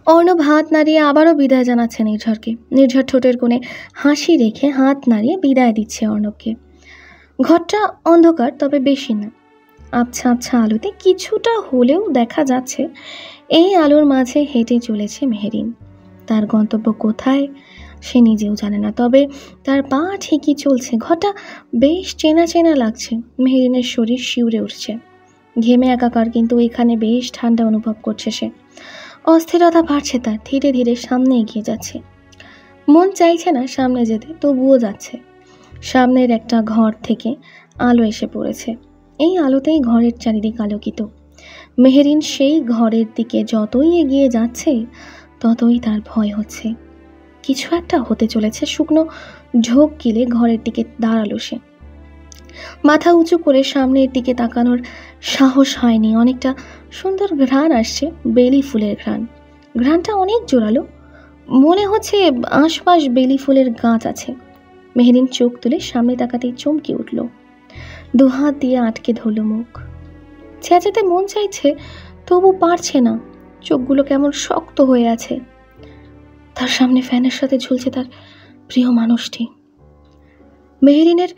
অর্ণব হাত নাড়িয়ে আবারও বিদায় জানাচ্ছে নির্ঝরকে। নির্ঝর ঠোঁটের কোণে হাসি রেখে হাত নাড়িয়ে বিদায় দিচ্ছে অর্ণবকে। ঘরটা অন্ধকার, তবে বেশি না। আবছা আবছা আলোতে কিছুটা হলেও দেখা যাচ্ছে এই আলোর মাঝে হেঁটে চলেছে মেহেরিন। তার গন্তব্য কোথায় সে নিজেও জানে না, তবে তার পা ঠিকই চলছে। ঘরটা বেশ চেনা চেনা লাগছে। মেহেরিনের শরীর শিউরে উঠছে, ঘেমে একাকার, কিন্তু এখানে বেশ ঠান্ডা অনুভব করছে সে। অস্থিরতা বাড়ছে তার, ধীরে ধীরে সামনে এগিয়ে যাচ্ছে। মন চাইছে না সামনে যেতে, তবুও যাচ্ছে। সামনের একটা ঘর থেকে আলো এসে পড়েছে। এই আলোতেই ঘরের চারিদিক আলোকিত। মেহেরিন সেই ঘরের দিকে যতই এগিয়ে যাচ্ছে ততই তার ভয় হচ্ছে। কিছু একটা হতে চলেছে। শুকনো ঝোঁক গিলে ঘরের দিকে দাঁড়ালো সে। মাথা উঁচু করে সামনের দিকে তাকানোর সাহস হয়নি। অনেকটা সুন্দর ঘ্রাণ আসছে, বেলি ফুলের ঘ্রাণ। ঘ্রাণটা অনেক জোরালো, মনে হচ্ছে আশপাশ বেলি ফুলের গাছ আছে। মেহেরিন চোখ তুলে সামনে তাকাতেই চমকে উঠল। দুহাত দিয়ে আটকে ধরল মুখ। চেঁচাতে মন চাইছে, তবু পারছে না। চোখগুলো কেমন শক্ত হয়ে আছে। তার সামনে ফ্যানের সাথে ঝুলছে তার প্রিয় মানুষটি। মেহেরিনের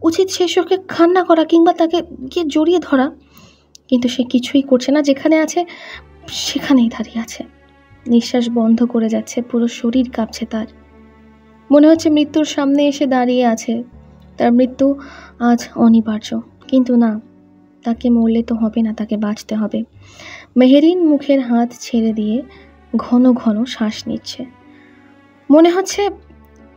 উচিত শেষকে কান্না করা কিংবা তাকে গিয়ে জড়িয়ে ধরা, কিন্তু সে কিছুই করছে না। যেখানে আছে সেখানেই দাঁড়িয়ে আছে। নিঃশ্বাস বন্ধ করে যাচ্ছে, পুরো শরীর কাঁপছে তার। মনে হচ্ছে মৃত্যুর সামনে এসে দাঁড়িয়ে আছে। তার মৃত্যু আজ অনিবার্য, কিন্তু না, তাকে মরলে তো হবে না, তাকে বাঁচতে হবে। মেহেরিন মুখের হাত ছেড়ে দিয়ে ঘন ঘন শ্বাস নিচ্ছে। মনে হচ্ছে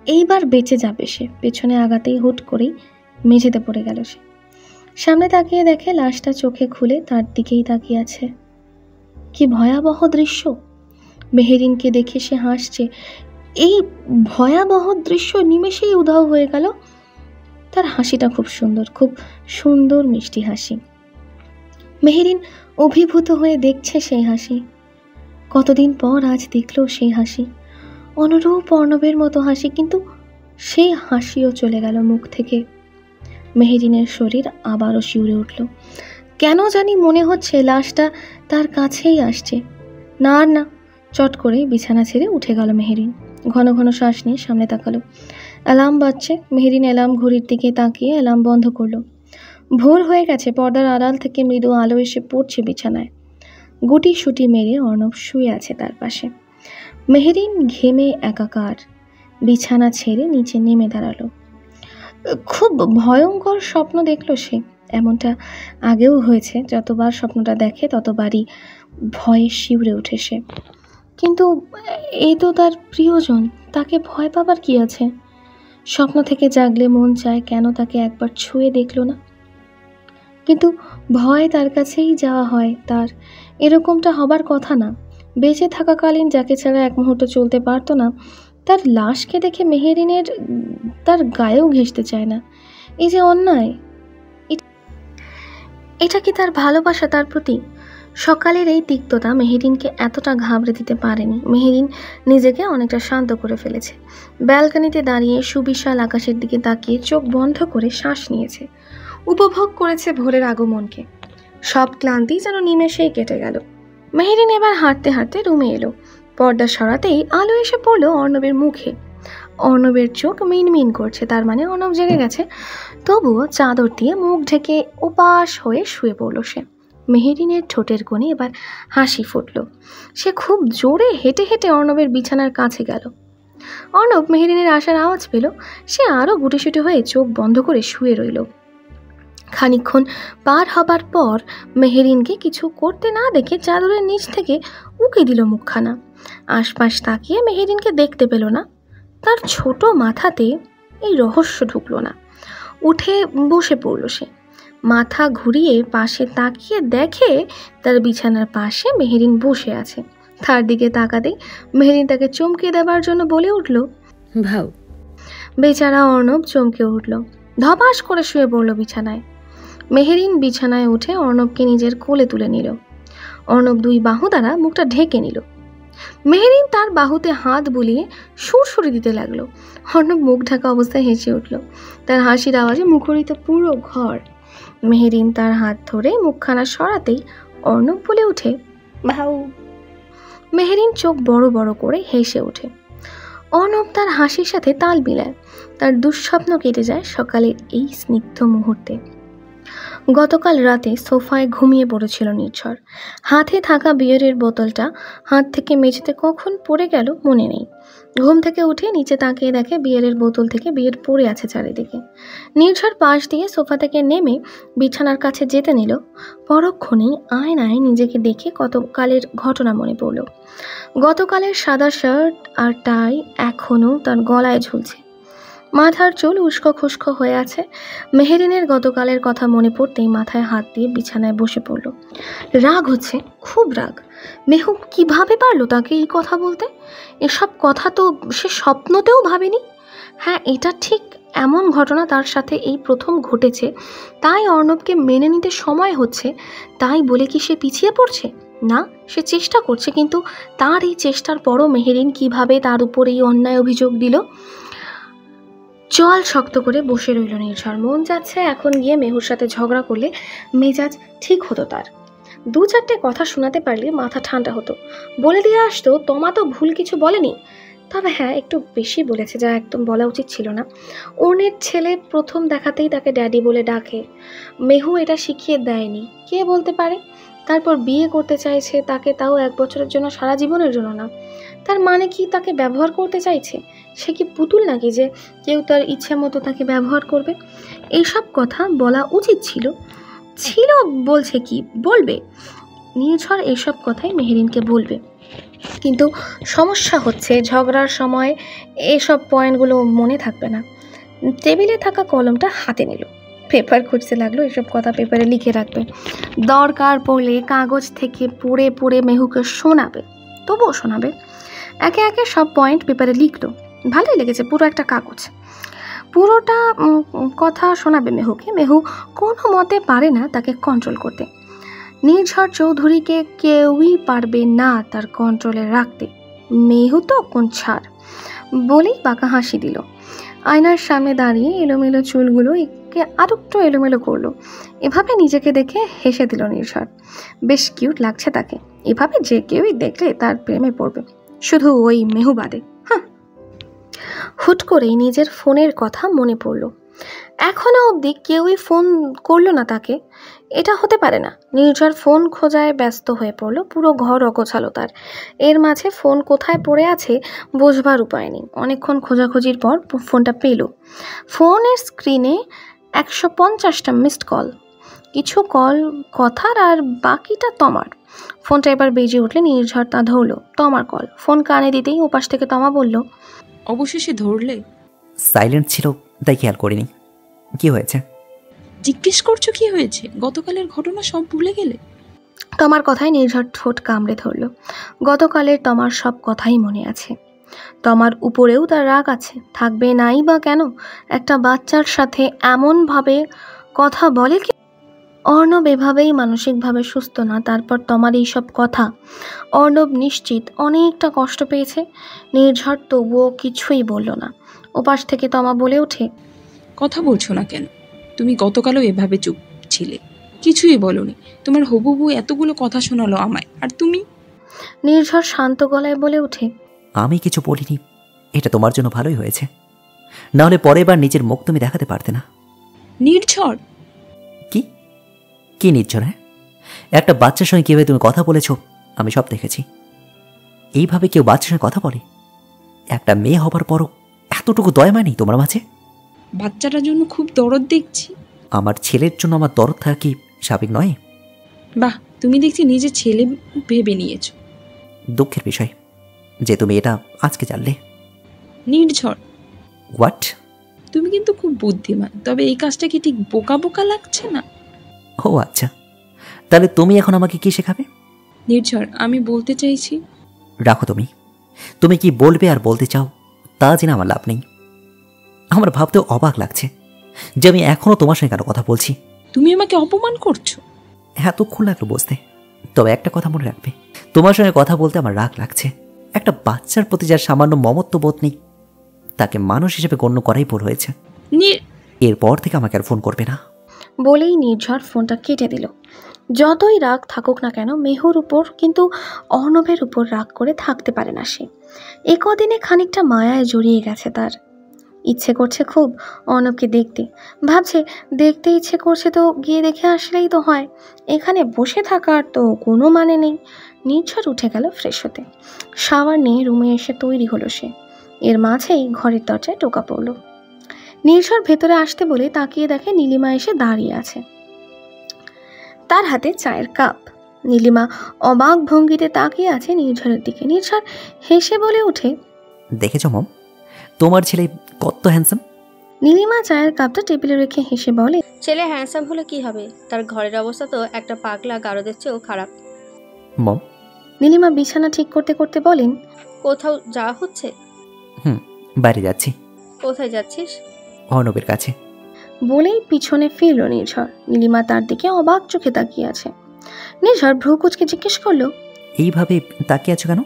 এইবার বেঁচে যাবে সে। পেছনে আগাতেই হুট করেই মেঝেতে পড়ে গেল সে। সামনে তাকিয়ে দেখে লাশটা চোখে খুলে তার দিকেই তাকিয়ে আছে। কি ভয়াবহ দৃশ্য! মেহেরিনকে দেখে সে হাসছে। এই ভয়াবহ দৃশ্য নিমেষেই উধাও হয়ে গেল। তার হাসিটা খুব সুন্দর, খুব সুন্দর মিষ্টি হাসি। মেহেরিন অভিভূত হয়ে দেখছে সেই হাসি। কতদিন পর আজ দেখল সেই হাসি, অনুরূপ অর্ণবের মতো হাসি, কিন্তু সেই হাসিও চলে গেল মুখ থেকে। মেহেরিনের শরীর আবারও শিউরে উঠল। কেন জানি মনে হচ্ছে লাশটা তার কাছেই আসছে। না না, চট করে বিছানা ছেড়ে উঠে গেল মেহেরিন। ঘন ঘন শ্বাস নিয়ে সামনে তাকালো। অ্যালার্ম বাজছে। মেহেরিন অ্যালার্ম ঘড়ির দিকে তাকিয়ে অ্যালার্ম বন্ধ করলো। ভোর হয়ে গেছে। পর্দার আড়াল থেকে মৃদু আলো এসে পড়ছে বিছানায়। গুটি সুটি মেরে অর্ণব শুয়ে আছে তার পাশে। মেহেরিন ঘেমে একাকার, বিছানা ছেড়ে নিচে নেমে দাঁড়ালো। খুব ভয়ঙ্কর স্বপ্ন দেখল সে। এমনটা আগেও হয়েছে। যতবার স্বপ্নটা দেখে ততবারই ভয়ে শিউরে ওঠে সে। কিন্তু এই তো তার প্রিয়জন, তাকে ভয় পাবার কি আছে? স্বপ্ন থেকে জাগলে মন চায় কেন তাকে একবার ছুঁয়ে দেখল না। কিন্তু ভয় তার কাছেই যাওয়া হয় তার। এরকমটা হবার কথা না। বেঁচে থাকাকালীন যাকে ছাড়া এক মুহূর্ত চলতে পারতো না, তার লাশকে দেখে মেহেরিনের তার গায়েও ঘেঁষতে চায় না। এই যে অন্যায়! এটা কি তার ভালোবাসা তার প্রতি? সকালের এই তিক্ততা মেহেরিনকে এতটা ঘাবড়ে দিতে পারেনি। মেহেরিন নিজেকে অনেকটা শান্ত করে ফেলেছে। ব্যালকনিতে দাঁড়িয়ে সুবিশাল আকাশের দিকে তাকিয়ে চোখ বন্ধ করে শ্বাস নিয়েছে। উপভোগ করেছে ভোরের আগমনকে। সব ক্লান্তি যেন নিমেষেই কেটে গেল। মেহেরিন এবার হাঁটতে হাঁটতে রুমে এলো। পর্দা সরাতেই আলো এসে পড়লো অর্ণবের মুখে। অর্ণবের চোখ মিনমিন করছে, তার মানে অর্ণব জেগে গেছে। তবুও চাদর দিয়ে মুখ ঢেকে উপাস হয়ে শুয়ে পড়ল সে। মেহেরিনের ঠোঁটের কোণে এবার হাসি ফুটল। সে খুব জোরে হেঁটে হেঁটে অর্ণবের বিছানার কাছে গেল। অর্ণব মেহেরিনের আসার আওয়াজ পেল। সে আরও গুটিসুটি হয়ে চোখ বন্ধ করে শুয়ে রইল। খানিকক্ষণ পার হবার পর মেহেরিনকে কিছু করতে না দেখে চাদরের নিচ থেকে উঁকি দিল মুখখানা। আশপাশ তাকিয়ে মেহেরিনকে দেখতে পেল না। তার ছোট মাথাতে এই রহস্য ঢুকলো না। উঠে বসে পড়ল সে। মাথা ঘুরিয়ে পাশে তাকিয়ে দেখে তার বিছানার পাশে মেহেরিন বসে আছে। তার দিকে তাকাতেই মেহেরিন তাকে চমকে দেবার জন্য বলে উঠল, ভাও। বেচারা অর্ণব চমকে উঠল, ধপাস করে শুয়ে পড়ল বিছানায়। মেহেরিন বিছানায় উঠে অর্ণবকে নিজের কোলে তুলে নিল। অর্ণব দুই বাহু দ্বারা মুখটা ঢেকে নিল। মেহেরিন তার বাহুতে হাত বুলিয়ে সুরসুরি দিতে লাগলো। অর্ণব মুখ ঢাকা অবস্থায় হেসে উঠল। তার হাসির আওয়াজে মুখরিত পুরো ঘর। মেহেরিন তার হাত ধরে মুখখানা সরাতেই অর্ণব বলে উঠে, ভাউ। মেহেরিন চোখ বড় বড় করে হেসে ওঠে। অর্ণব তার হাসির সাথে তাল মিলায়। তার দুঃস্বপ্ন কেটে যায় সকালের এই স্নিগ্ধ মুহূর্তে। গতকাল রাতে সোফায় ঘুমিয়ে পড়েছিল নির্ঝর। হাতে থাকা বিয়ারের বোতলটা হাত থেকে মেঝেতে কখন পড়ে গেল মনে নেই। ঘুম থেকে উঠে নিচে তাকিয়ে দেখে বিয়ারের বোতল থেকে বিয়ার পড়ে আছে চারিদিকে। নির্ঝর পাশ দিয়ে সোফা থেকে নেমে বিছানার কাছে যেতে নিল। পরক্ষণেই আয়নায় নিজেকে দেখে গতকালের ঘটনা মনে পড়ল। গতকালের সাদা শার্ট আর টাই এখনও তার গলায় ঝুলছে। মাথার চুল উস্কো খুস্কো হয়ে আছে। মেহেরিনের গতকালের কথা মনে পড়তেই মাথায় হাত দিয়ে বিছানায় বসে পড়ল। রাগ হচ্ছে, খুব রাগ। মেহু কিভাবে পারলো তাকে এই কথা বলতে? এসব কথা তো সে স্বপ্নতেও ভাবেনি। হ্যাঁ, এটা ঠিক, এমন ঘটনা তার সাথে এই প্রথম ঘটেছে, তাই অর্ণবকে মেনে নিতে সময় হচ্ছে, তাই বলে কি সে পিছিয়ে পড়ছে? না, সে চেষ্টা করছে, কিন্তু তার এই চেষ্টার পরও মেহেরিন কিভাবে তার উপর এই অন্যায় অভিযোগ দিল? চল শক্ত করে বসে রইল নির্ঝর। মন যাচ্ছে এখন গিয়ে মেহুর সাথে ঝগড়া করলে মেজাজ ঠিক হতো তার। 2-4টে কথা শোনাতে পারলে মাথা ঠান্ডা হতো। বলে দিয়ে আসতো তোমা তো ভুল কিছু বলেনি, তবে হ্যাঁ একটু বেশি বলেছে, যা একদম বলা উচিত ছিল না। অর্ণের ছেলে প্রথম দেখাতেই তাকে ড্যাডি বলে ডাকে। মেহু এটা শিখিয়ে দেয়নি, কে বলতে পারে? তারপর বিয়ে করতে চাইছে তাকে, তাও 1 বছরের জন্য, সারা জীবনের জন্য না। তার মানে কি তাকে ব্যবহার করতে চাইছে? সে কি পুতুল নাকি যে কেউ তার ইচ্ছে মতো তাকে ব্যবহার করবে? এইসব কথা বলা উচিত ছিল। বলছে কি বলবে? নির্ঝর এইসব কথাই মেহেরিনকে বলবে, কিন্তু সমস্যা হচ্ছে ঝগড়ার সময় এসব পয়েন্টগুলো মনে থাকবে না। টেবিলে থাকা কলমটা হাতে নিল, পেপার খুঁজতে লাগলো, এসব কথা পেপারে লিখে রাখবে। দরকার পড়লে কাগজ থেকে পড়ে পড়ে মেহুকে শোনাবে, তবুও শোনাবে। একে একে সব পয়েন্ট পেপারে লিখলো। ভালোই লেগেছে, পুরো একটা কাগজ। পুরোটা কথা শোনাবে মেহুকে। মেহু কোনো মতে পারে না তাকে কন্ট্রোল করতে। নির্ঝর চৌধুরীকে কেউই পারবে না তার কন্ট্রোলে রাখতে। মেহু তো কোন ছাড়, বলেই বাঁকা হাসি দিল। আয়নার সামনে দাঁড়িয়ে এলোমেলো চুলগুলো একে আরেকটু এলোমেলো করলো। এভাবে নিজেকে দেখে হেসে দিল নির্ঝর। বেশ কিউট লাগছে তাকে। এভাবে যে কেউই দেখলে তার প্রেমে পড়বে, শুধু ওই মেহু বাদে। হুট করেই নিজের ফোনের কথা মনে পড়ল। এখনো অবধি কেউই ফোন করলো না তাকে। এটা হতে পারে না। নির্ঝর ফোন খোঁজায় ব্যস্ত হয়ে পড়ল। পুরো ঘর অগোছালো তার। এর মাঝে ফোন কোথায় পড়ে আছে বোঝবার উপায় নেই। অনেকক্ষণ খোঁজাখুঁজির পর ফোনটা পেল। ফোনের স্ক্রিনে 150টা মিসড কল, কিছু কল কথার আর বাকিটা তমার। ফোনটা এবার বেজে উঠলে নির্ঝর তা ধরলো। তমার কল। ফোন কানে দিতেই ওপাশ থেকে তমা বলল, অবশেষে ধরলে? সাইলেন্ট ছিল তাই খেয়াল করিনি। কি হয়েছে? জিজ্ঞেস করছো কি হয়েছে? গতকালের ঘটনা সব ভুলে গেলে? তমার কথায় নির্ঝর ঠোঁট কামড়ে ধরল। গতকালের তমার সব কথাই মনে আছে। তমার উপরেও তার রাগ আছে, থাকবে নাই বা কেন? একটা বাচ্চার সাথে এমনভাবে কথা বলে কি? অর্ণব এভাবেই মানসিকভাবে সুস্থ না, তারপর তমার এইসব কথা। অর্ণব নিশ্চিত অনেকটা কষ্ট পেয়েছে। নির্ঝর তবুও কিছুই বলল না। ওপাশ থেকে তমা বলে ওঠে, কথা বলছো না কেন? তুমি গতকালও এভাবে চুপ ছিলে, কিছুই বলনি। তোমার হবু বউ এতগুলো কথা শোনালো আমায়, আর তুমি? নির্ঝর শান্ত গলায় বলে ওঠে, আমি কিছু বলিনি। এটা তোমার জন্য ভালোই হয়েছে, নাহলে পরের বার নিজের মুখ তুমি দেখাতে পারতে না। নির্ঝর? কি কি নির্ঝর? হ্যাঁ, একটা বাচ্চার সঙ্গে কীভাবে তুমি কথা বলেছ আমি সব দেখেছি। এইভাবে কেউ বাচ্চার সঙ্গে কথা বলে? একটা মেয়ে হবার পরও এতটুকু দয়া নেই তোমার মাঝে? বাচ্চাটার জন্য খুব দরদ দেখছি। আমার ছেলের জন্য আমার দরদ থাকা কি স্বাভাবিক নয়? বাহ, তুমি দেখছি নিজের ছেলে ভেবে নিয়েছো। দুঃখের বিষয় যে তুমি এটা আজকে জানলে। নির্ঝর, হোয়াট? তুমি কিন্তু খুব বুদ্ধিমান, তবে এই কাজটা কি ঠিক বোকা বোকা লাগছে না? ও আচ্ছা, তাহলে তুমি এখন আমাকে কি শেখাবে? নির্ঝর, আমি বলতে চাইছি। রাখো, তুমি কি বলবে আর বলতে চাও তা জেনে আমার লাভ নেই। আমার ভাবতেও অবাক লাগছে যে আমি এখনো তোমার সঙ্গে কেন কথা বলছি। তুমি আমাকে অপমান করছো। এতক্ষণ লাগলো বুঝতে, তবে একটা কথা মনে রাখবে, তোমার সঙ্গে কথা বলতে আমার রাগ লাগছে। একটা বাচ্চার প্রতি যার সামান্য মমত্ব বোধ নেই তাকে মানুষ হিসেবে গণ্য করাই ভুল হয়েছে। এরপর থেকে আমাকে আর ফোন করবে না। বলেই নির্ঝর ফোনটা কেটে দিল। যতই রাগ থাকুক না কেন মেহুর উপর কিন্তু অর্ণবের উপর রাগ করে থাকতে পারে না সে। এ কদিনে খানিকটা মায়ায় জড়িয়ে গেছে তার। ইচ্ছে করছে খুব অর্ণবকে দেখতে, ভাবছে দেখতে ইচ্ছে করছে তো গিয়ে দেখে আসলেই তো হয়, এখানে বসে থাকার তো কোনো মানে নেই। নির্ঝর উঠে গেল ফ্রেশ হতে, শাওয়ার নিয়ে রুমে এসে তৈরি হলো সে। এর মাঝেই ঘরের দরজায় টোকা পড়ল। নির্ঝর ভেতরে আসতে বলে তাকিয়ে দেখে নীলিমা এসে দাঁড়িয়ে আছে, তার হাতে চায়ের কাপ। নীলিমা অবাক ভঙ্গিতে তাকিয়ে আছে নির্ঝরের দিকে। নির্ঝর হেসে বলে ওঠে, দেখেছ মম, তোমার ছেলে কত হ্যান্ডসাম। নীলিমা চায়ের কাপটা টেবিলে রেখে হেসে বলে, ছেলে হ্যান্ডসাম হলে কি হবে, তার ঘরের অবস্থা তো একটা পাগলা গারদের চেয়েও খারাপ। মম। নীলিমা বিছানা ঠিক করতে করতে বলেন, কোথাও যাওয়া হচ্ছে? বাইরে যাচ্ছি। কোথায় যাচ্ছিস? অর্ণবের কাছে। বলেই পিছনে ফিরল নির্ঝর। নীলিমা তার দিকে অবাক চোখে তাকিয়ে আছে। নির্ঝর ভ্রু কুচকে জিজ্ঞেস করলো, এইভাবে তাকিয়ে আছো কেন?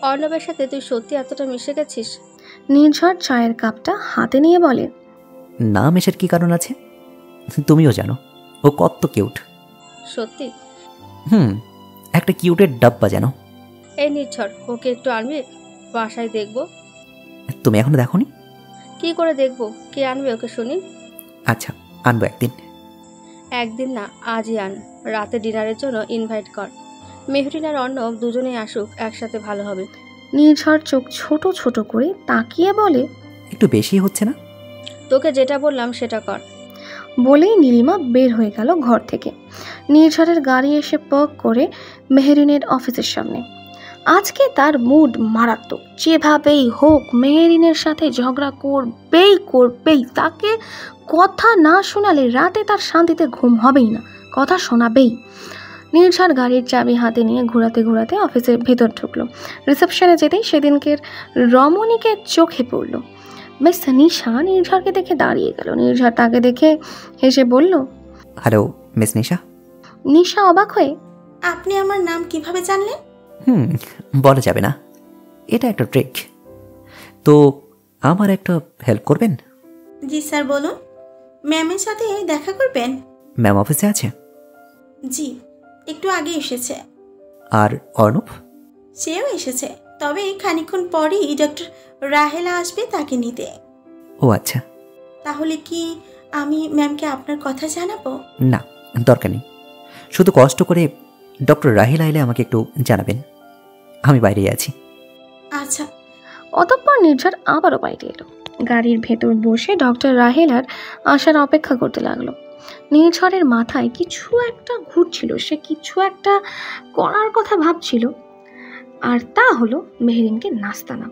অর্ণবের সাথে তুই সত্যি এতটা মিশে গেছিস? নির্ঝর চায়ের কাপটা হাতে নিয়ে বলে, না মেশার কি কারণ আছে? তুমিও জানো ও কত কিউট। সত্যি? একটা কিউটের ডাব্বা জানো। এই নির্ঝর, ওকে একটু আনবি, বাসায় দেখবো। তুমি এখনো দেখোনি? কি করে দেখবো? কে আনবে ওকে শুনি? আচ্ছা, আনবো একদিন। একদিন না, আজই আন। রাতে ডিনারের জন্য ইনভাইট কর। মেহরিন আর অর্ণব দুজনেই আসুক, একসাথে ভালো হবে। নির্ঝর চোখ ছোট ছোট করে তাকিয়ে বলে, একটু বেশি হচ্ছে না? তোকে যেটা বললাম সেটা কর। বলেই নীলিমা বের হয়ে গেল ঘর থেকে। নির্ঝরের গাড়ি এসে পার্ক করে মেহরিনের অফিসের সামনে। আজকে তার মুড মারাত্মক, যেভাবেই হোক মেহরিনের সাথে ঝগড়া করবেই। তাকে কথা না শোনালে রাতে তার শান্তিতে ঘুম হবেই না, কথা শোনাবেই। নির্ঝর গাড়ির চাবি হাতে নিয়ে ঘোরাতে ঘোরাতে অফিসের ভেতর ঢুকলো। রিসেপশনে যেতেই সেদিনকের রমণীকে চোখে পড়ল। মিস নিশা নির্ঝরকে দেখে দাঁড়িয়ে গেল। নির্ঝর তাকে দেখে হেসে বলল, হ্যালো মিস নিশা। নিশা অবাক হয়ে, আপনি আমার নাম কিভাবে জানলেন? বলা যাবে না, এটা একটা ট্রিক। তো আমার একটা হেল্প করবেন? জি স্যার, বলুন। ম্যামের সাথে দেখা করবেন? ম্যাম অফিসে আছে। জি, একটু আগে এসেছে। আর অর্ণব? সেও এসেছে, তবে খানিকক্ষণ পরেই ডক্টর রাহেলা আসবে তাকে নিতে। ও আচ্ছা। তাহলে কি আমি ম্যামকে আপনার কথা জানাবো? না, দরকার নেই। শুধু কষ্ট করে ডক্টর রাহিলা এলে আমাকে একটু জানাবেন, আমি বাইরেই আছি। আচ্ছা। অতঃপর নির্ঝর আবারও বাইরে এলো। গাড়ির ভেতর বসে ডক্টর রাহেলার আসার অপেক্ষা করতে লাগলো। নির্ঝরের মাথায় কিছু একটা ঘুরছিল, সে কিছু একটা করার কথা ভাবছিল, আর তা হলো মেহরিনকে নাস্তা না।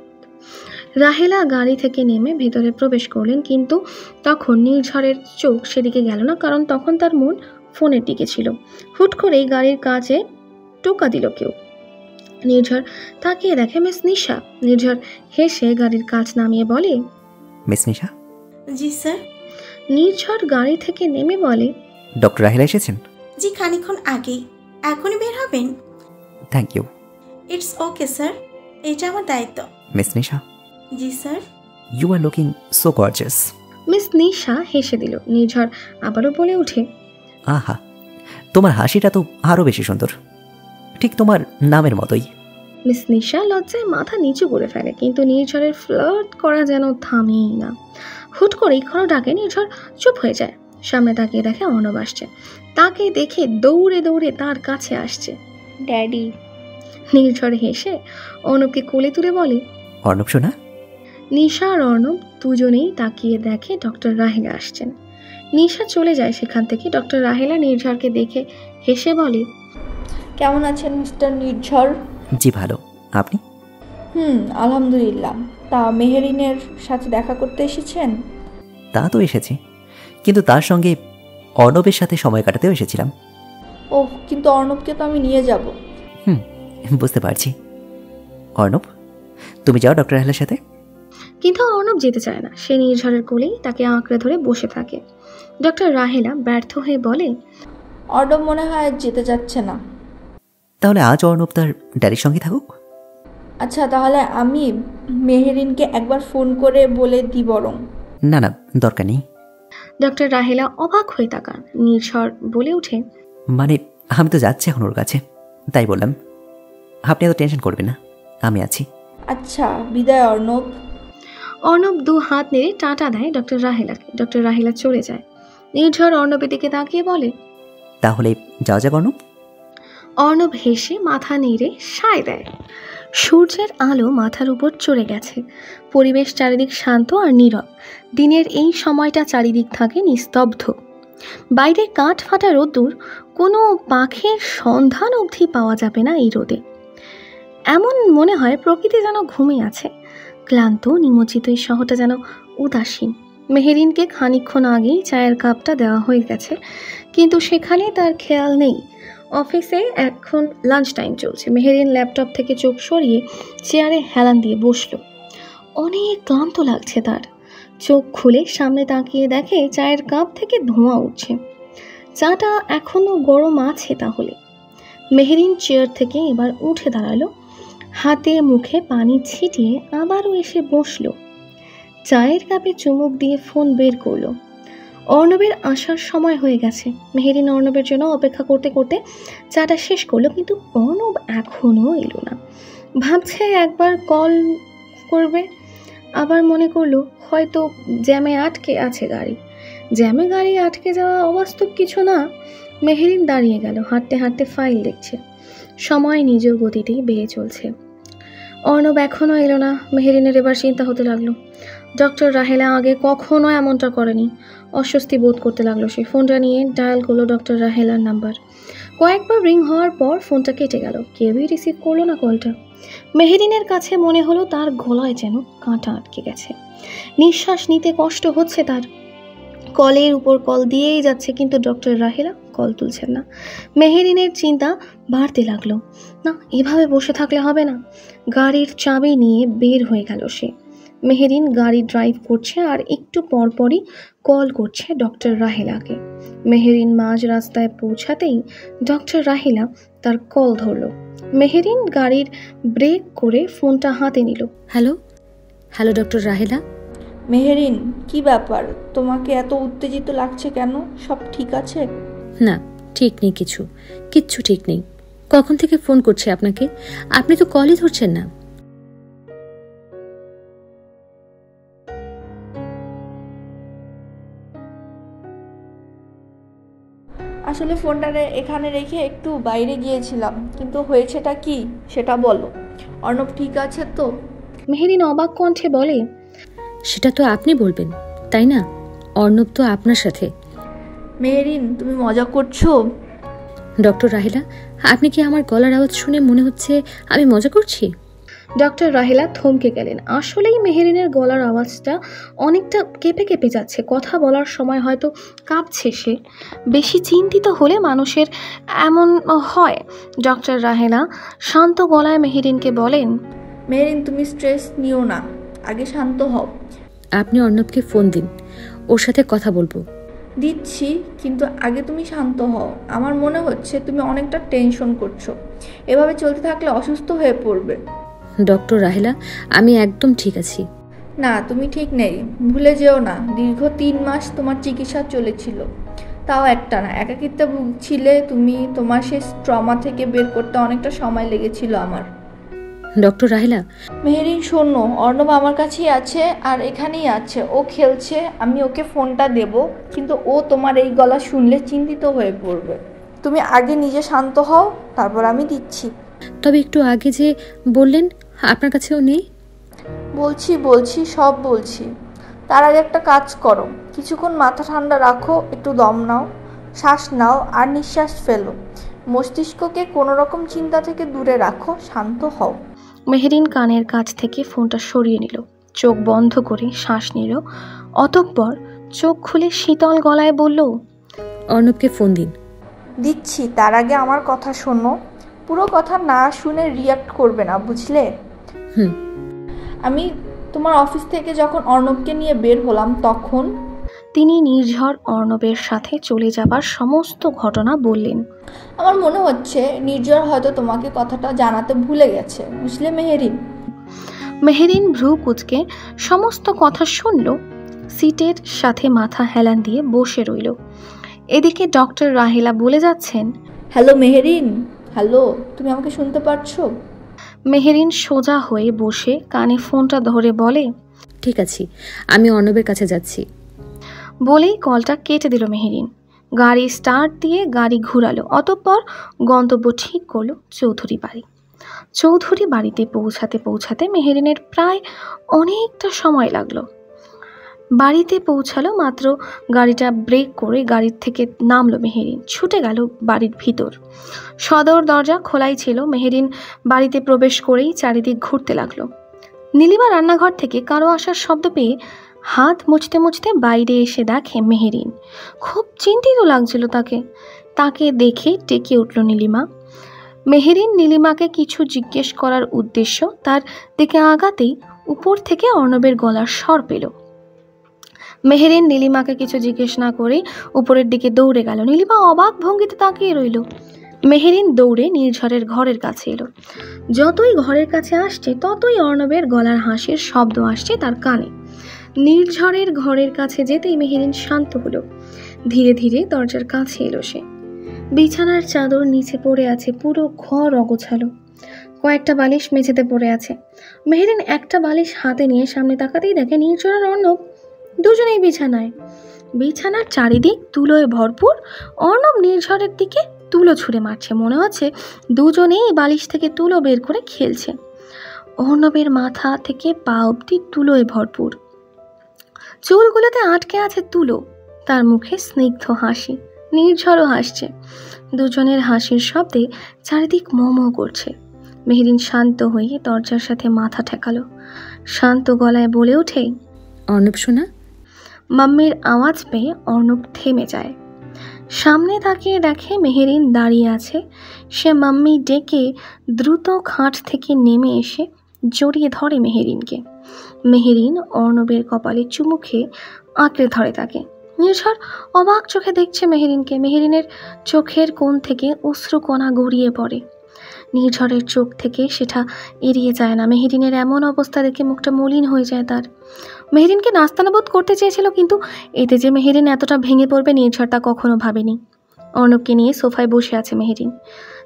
রাহেলা গাড়ি থেকে নেমে ভেতরে প্রবেশ করলেন, কিন্তু তখন নির্ঝরের চোখ সেদিকে গেল না, কারণ তখন তার মন ফোনের দিকে ছিল। হুট করেই গাড়ির কাছে টোকা দিল কেউ। নির্ঝর তাকিয়ে দেখে মিস নিশা। নির্ঝর হেসে গাড়ির কাঁচ নামিয়ে বলে, মিস নিশা। জি স্যার। নির্ঝর গাড়ি থেকে নেমে বলে, ডক্টর রাহিলা এসেছেন? জি, খানিকক্ষণ আগেই। এখনই বের হবেন? Thank you. It's okay sir, এটা আমার দায়িত্ব। মিস নিশা। জি sir. You are looking so gorgeous. Miss Nisha হেসে দিল। নির্ঝর আবারও বলে ওঠে, আহা, তোমার হাসিটা তো আরো বেশি সুন্দর, ঠিক তোমার নামের মতোই। মিস নিশা লজ্জায় মাথা নিচু করে ফেলে, কিন্তু নির্ঝরের ফ্লার্ট করা যেন থামেই না। হুট করেই কোনো ডাকে নির্ঝর চুপ হয়ে যায়। সামনে তাকিয়ে দেখে অর্ণব আসছে। তাকে দেখে দৌড়ে দৌড়ে তার কাছে আসছে। ড্যাডি। নির্ঝর হেসে অর্ণবকে কোলে তুলে বলে, অর্ণব শোনা। নিশা আর অর্ণব দুজনেই তাকিয়ে দেখে ডক্টর রাহেলা আসছেন। নিশা চলে যায় সেখান থেকে। ডক্টর রাহেলা নির্ঝরকে দেখে হেসে বলে, কেমন আছেন মিস্টার নির্ঝর? জি ভালো, আপনি? আলহামদুলিল্লাহ। তা মেহরিনের সাথে দেখা করতে এসেছেন? তা তো এসেছি, কিন্তু তার সঙ্গে অর্ণবের সাথে সময় কাটাতেও এসেছিলাম। ওহ, কিন্তু অর্ণবকে তো আমি নিয়ে যাব। বুঝতে পারছি। অর্ণব, তুমি যাও ডক্টর রাহেলার সাথে। কিন্তু অর্ণব যেতে চায় না। সে নির্ঝরের কোলেই তাকে আঁকড়ে ধরে বসে থাকে। ডক্টর রাহেলা ব্যর্থ হয়ে বলে, অর্ণব মনে হয় যেতে যাচ্ছে না। তাহলে আজ অর্ণব তার ড্যাডির সঙ্গে থাকুক। আচ্ছা, তাহলে আমি মেহরিনকে একবার ফোন করে বলে দিই বরং। না না, দরকার নেই। ডক্টর রাহেলা অবাক হয়ে তাকান। নির্ঝর বলে ওঠে, মানে আমি তো যাচ্ছি এখন ওর কাছে, তাই বললাম আপনি এত টেনশন করবেন না, আমি আছি। আচ্ছা বিদায় অর্ণব। অর্ণব 2 হাত নেড়ে টাটা দেয় ডক্টর রাহেলাকে। ডক্টর রাহেলা চলে যায়। নির্ঝর অর্ণবের দিকে তাকিয়ে বলে, তাহলে যাওয়া যাক অর্ণব। অর্ণব হেসে মাথা নেড়ে সায় দেয়। সূর্যের আলো মাথার উপর চড়ে গেছে। পরিবেশ চারিদিক শান্ত আর নীরব। দিনের এই সময়টা চারিদিক থাকে নিস্তব্ধ। বাইরে কাঠ ফাটা রোদ্দুর, কোনো পাখির সন্ধান অবধি পাওয়া যাবে না এই রোদে। এমন মনে হয় প্রকৃতি যেন ঘুমিয়ে আছে। ক্লান্ত নিমজ্জিত এই শহরটা যেন উদাসীন। মেহেরিনকে খানিকক্ষণ আগেই চায়ের কাপটা দেওয়া হয়ে গেছে, কিন্তু সেখানে তার খেয়াল নেই। অফিসে এখন লাঞ্চ টাইম চলছে। মেহেরিন ল্যাপটপ থেকে চোখ সরিয়ে চেয়ারে হেলান দিয়ে বসলো। অনেক ক্লান্ত লাগছে তার। চোখ খুলে সামনে তাকিয়ে দেখে চায়ের কাপ থেকে ধোঁয়া উঠছে। চাটা এখনো গরম আছে তাহলে। মেহেরিন চেয়ার থেকে এবার উঠে দাঁড়ালো, হাতে মুখে পানি ছিটিয়ে আবারও এসে বসলো। চায়ের কাপে চুমুক দিয়ে ফোন বের করলো। অর্ণবের আসার সময় হয়ে গেছে। মেহেরিন অর্ণবের জন্য অপেক্ষা করতে করতে চাটা শেষ করলো, কিন্তু অর্ণব এখনও এলো না। ভাবছে একবার কল করবে, আবার মনে করলো হয়তো জ্যামে আটকে আছে গাড়ি। জ্যামে গাড়ি আটকে যাওয়া অবাস্তব কিছু না। মেহেরিন দাঁড়িয়ে গেল, হাঁটতে হাঁটতে ফাইল দেখছে। সময় নিজ গতিতেই বেয়ে চলছে। অর্ণব এখনও এলো না। মেহেরিনের এবার চিন্তা হতে লাগলো। ডক্টর রাহেলা আগে কখনো এমনটা করেনি। অস্বস্তি বোধ করতে লাগলো সে। ফোনটা নিয়ে ডায়াল করলো ডক্টর রাহেলার নাম্বার। কয়েকবার রিং হওয়ার পর ফোনটা কেটে গেল। কেউই রিসিভ করলো না কলটা। মেহেরিনের কাছে মনে হলো তার গলায় যেন কাঁটা আটকে গেছে। নিঃশ্বাস নিতে কষ্ট হচ্ছে তার। কলের উপর কল দিয়েই যাচ্ছে, কিন্তু ডক্টর রাহেলা কল তুলছেন না। মেহেরিনের চিন্তা বাড়তে লাগলো। না, এভাবে বসে থাকলে হবে না। গাড়ির চাবি নিয়ে বের হয়ে গেল সে। মেহেরিন গাড়ি ড্রাইভ করছে আর একটু পরপরই কল করছে ডক্টর রাহেলাকে। মেহেরিন মাঝ রাস্তায় পৌঁছাতেই ডক্টর রাহেলা তার কল ধরল। মেহেরিন গাড়ির ব্রেক করে ফোনটা হাতে নিল। Hello hello doctor Rahela. Meherin, কি ব্যাপার? তোমাকে এত উত্তেজিত লাগছে কেন? সব ঠিক আছে? না, ঠিক নেই, কিচ্ছু ঠিক নেই। কখন থেকে ফোন করছি আপনাকে, আপনি তো কলই ধরছেন না। আসলে ফোনটা এখানে রেখে একটু বাইরে গিয়েছিলাম, কিন্তু হয়েছেটা কি সেটা বলো। অর্ণব ঠিক আছে তো? মেহেরিন অবাক কণ্ঠে বলে, সেটা তো আপনি বলবেন, তাই না? অর্ণব তো আপনার সাথে। মেহেরিন, তুমি মজা করছো? ডক্টর রাহেলা, আপনি কি আমার গলার আওয়াজ শুনে মনে হচ্ছে আমি মজা করছি? ডক্টর রাহেলা থমকে গেলেন। আসলেই মেহেরিনের গলার আওয়াজটা অনেকটা কেঁপে কেঁপে যাচ্ছে। কথা বলার সময় হয়তো কাঁপছে সে। বেশি চিন্তিত হলে মানুষের এমন হয়। ডক্টর রাহেলা শান্ত গলায় মেহেরিনকে বলেন, মেহেরিন, তুমি স্ট্রেস নিও না, আগে শান্ত হও। আপনি অর্ণবকে ফোন দিন, ওর সাথে কথা বলবো। দিচ্ছি, কিন্তু আগে তুমি শান্ত হও। আমার মনে হচ্ছে তুমি অনেকটা টেনশন করছো। এভাবে চলতে থাকলে অসুস্থ হয়ে পড়বে। ডক্টর রাহেলা, আমি একদম ঠিক আছি। না, তুমি ঠিক নেই। ভুলে যেও না, দীর্ঘ 3 মাস তোমার চিকিৎসা চলেছিল, তাও একটা না। একাকিত্বে ভুগছিলে তুমি। তোমার সেই ট্রমা থেকে বের করতে অনেকটা সময় লেগেছিল আমার। ডক্টর রাহেলা, মেহেরিন শোনো, অর্ণব আমার কাছেই আছে আর এখানেই আছে। ও খেলছে, আমি ওকে ফোনটা দেব, কিন্তু ও তোমার এই গলা শুনলে চিন্তিত হয়ে পড়বে। তুমি আগে নিজে শান্ত হও, তারপর আমি দিচ্ছি। তবে একটু আগে যে বললেন আপনার কাছেও নেই। বলছি সব বলছি। তার আগে একটা কাজ করো, কিছুক্ষণ মাথা ঠান্ডা রাখো, একটু দম নাও, শ্বাস নাও আর নিঃশ্বাস ফেলো। মস্তিষ্ককে কোনো রকম চিন্তা থেকে দূরে রাখো, শান্ত হও। মেহেরিন কানের কাছ থেকে ফোনটা সরিয়ে নিল, চোখ বন্ধ করে শ্বাস নিল। অতঃপর চোখ খুলে শীতল গলায় বলল, অর্ণবকে ফোন দিন। দিচ্ছি, তার আগে আমার কথা শোনো। পুরো কথা না শুনে রিয়াক্ট করবে না, বুঝলে? আমি তোমার অফিস থেকে যখন অর্ণবকে নিয়ে বের হলাম, তখন তিনি নির্ঝর অর্ণবের সাথে চলে যাবার সমস্ত ঘটনা বললেন। আমার মনে হচ্ছে নির্ঝর হয়তো তোমাকে কথাটা জানাতে ভুলে গেছে, বুঝলে মেহেরিন? মেহেরিন ভ্রু কুঁচকে সমস্ত কথা শুনল। সিটের সাথে মাথা হেলান দিয়ে বসে রইল। এদিকে ডক্টর রাহেলা বলে যাচ্ছেন, হ্যালো মেহেরিন, হ্যালো, তুমি আমাকে শুনতে পারছো? মেহেরিন সোজা হয়ে বসে কানে ফোনটা ধরে বলে, ঠিক আছে, আমি অর্ণবের কাছে যাচ্ছি। বলেই কলটা কেটে দিল মেহেরিন। গাড়ি স্টার্ট দিয়ে গাড়ি ঘুরালো, অতঃপর গন্তব্য ঠিক করলো চৌধুরী বাড়ি। চৌধুরী বাড়িতে পৌঁছাতে পৌঁছাতে মেহেরিনের প্রায় অনেকটা সময় লাগলো। বাড়িতে পৌঁছালো মাত্র গাড়িটা ব্রেক করে গাড়ির থেকে নামলো মেহেরিন, ছুটে গেল বাড়ির ভিতর। সদর দরজা খোলাই ছিল। মেহেরিন বাড়িতে প্রবেশ করেই চারিদিক ঘুরতে লাগলো। নীলিমা রান্নাঘর থেকে কারো আসার শব্দ পেয়ে হাত মুছতে মুছতে বাইরে এসে দেখে মেহেরিন। খুব চিন্তিত লাগছিল তাকে। তাকে দেখে টেকে উঠল নীলিমা। মেহেরিন নীলিমাকে কিছু জিজ্ঞেস করার উদ্দেশ্য তার দিকে আগাতেই উপর থেকে অর্ণবের গলার স্বর পেল। মেহেরিন নীলিমাকে কিছু জিজ্ঞেস না করে উপরের দিকে দৌড়ে গেল। নীলিমা অবাক ভঙ্গিতে তাকিয়ে রইল। মেহেরিন দৌড়ে নির্ঝরের ঘরের কাছে এলো। যতই ঘরের কাছে আসছে ততই অর্ণবের গলার হাসির শব্দ আসছে তার কানে। নির্ঝরের ঘরের কাছে যেতেই মেহেরিন শান্ত হলো। ধীরে ধীরে দরজার কাছে এলো সে। বিছানার চাদর নিচে পড়ে আছে, পুরো ঘর অগোছালো। কয়েকটা বালিশ মেঝেতে পড়ে আছে। মেহেরিন একটা বালিশ হাতে নিয়ে সামনে তাকাতেই দেখে নির্ঝর আর অর্ণব দুজনেই বিছানায়। বিছানার চারিদিক তুলোয় ভরপুর। অর্ণব নির্ঝরের দিকে তুলো ছুঁড়ে মারছে, মনে হচ্ছে দুজনেই বালিশ থেকে তুলো বের করে খেলছে। অর্ণবের মাথা থেকে পা অবধি তুলোয় ভরপুর, চুলগুলোতে আটকে আছে তুলো। তার মুখে স্নিগ্ধ হাসি, নির্ঝরও হাসছে। দুজনের হাসির শব্দে চারিদিক মোমো করছে। মেহেরিন শান্ত হয়ে দরজার সাথে মাথা ঠেকালো। শান্ত গলায় বলে ওঠে, অর্ণব শোনা। মাম্মির আওয়াজ পেয়ে অর্ণব থেমে যায়। সামনে তাকিয়ে দেখে মেহেরিন দাঁড়িয়ে আছে। সে মাম্মি ডেকে দ্রুত খাট থেকে নেমে এসে জড়িয়ে ধরে মেহেরিনকে। মেহেরিন অর্ণবের কপালে চুমু খেয়ে আঁকড়ে ধরে তাকে। নির্ঝর অবাক চোখে দেখছে মেহেরিনকে। মেহেরিনের চোখের কোণ থেকে অশ্রুকণা গড়িয়ে পড়ে। নির্ঝরের চোখ থেকে সেটা এড়িয়ে যায় না। মেহেরিনের এমন অবস্থা দেখে মুখটা মলিন হয়ে যায় তার। মেহেরিনকে নাস্তানাবোধ করতে চেয়েছিল, কিন্তু এতে যে মেহেরিন এতটা ভেঙে পড়বে নির্ঝর তা কখনো ভাবেনি। অর্ণবকে নিয়ে সোফায় বসে আছে মেহেরিন।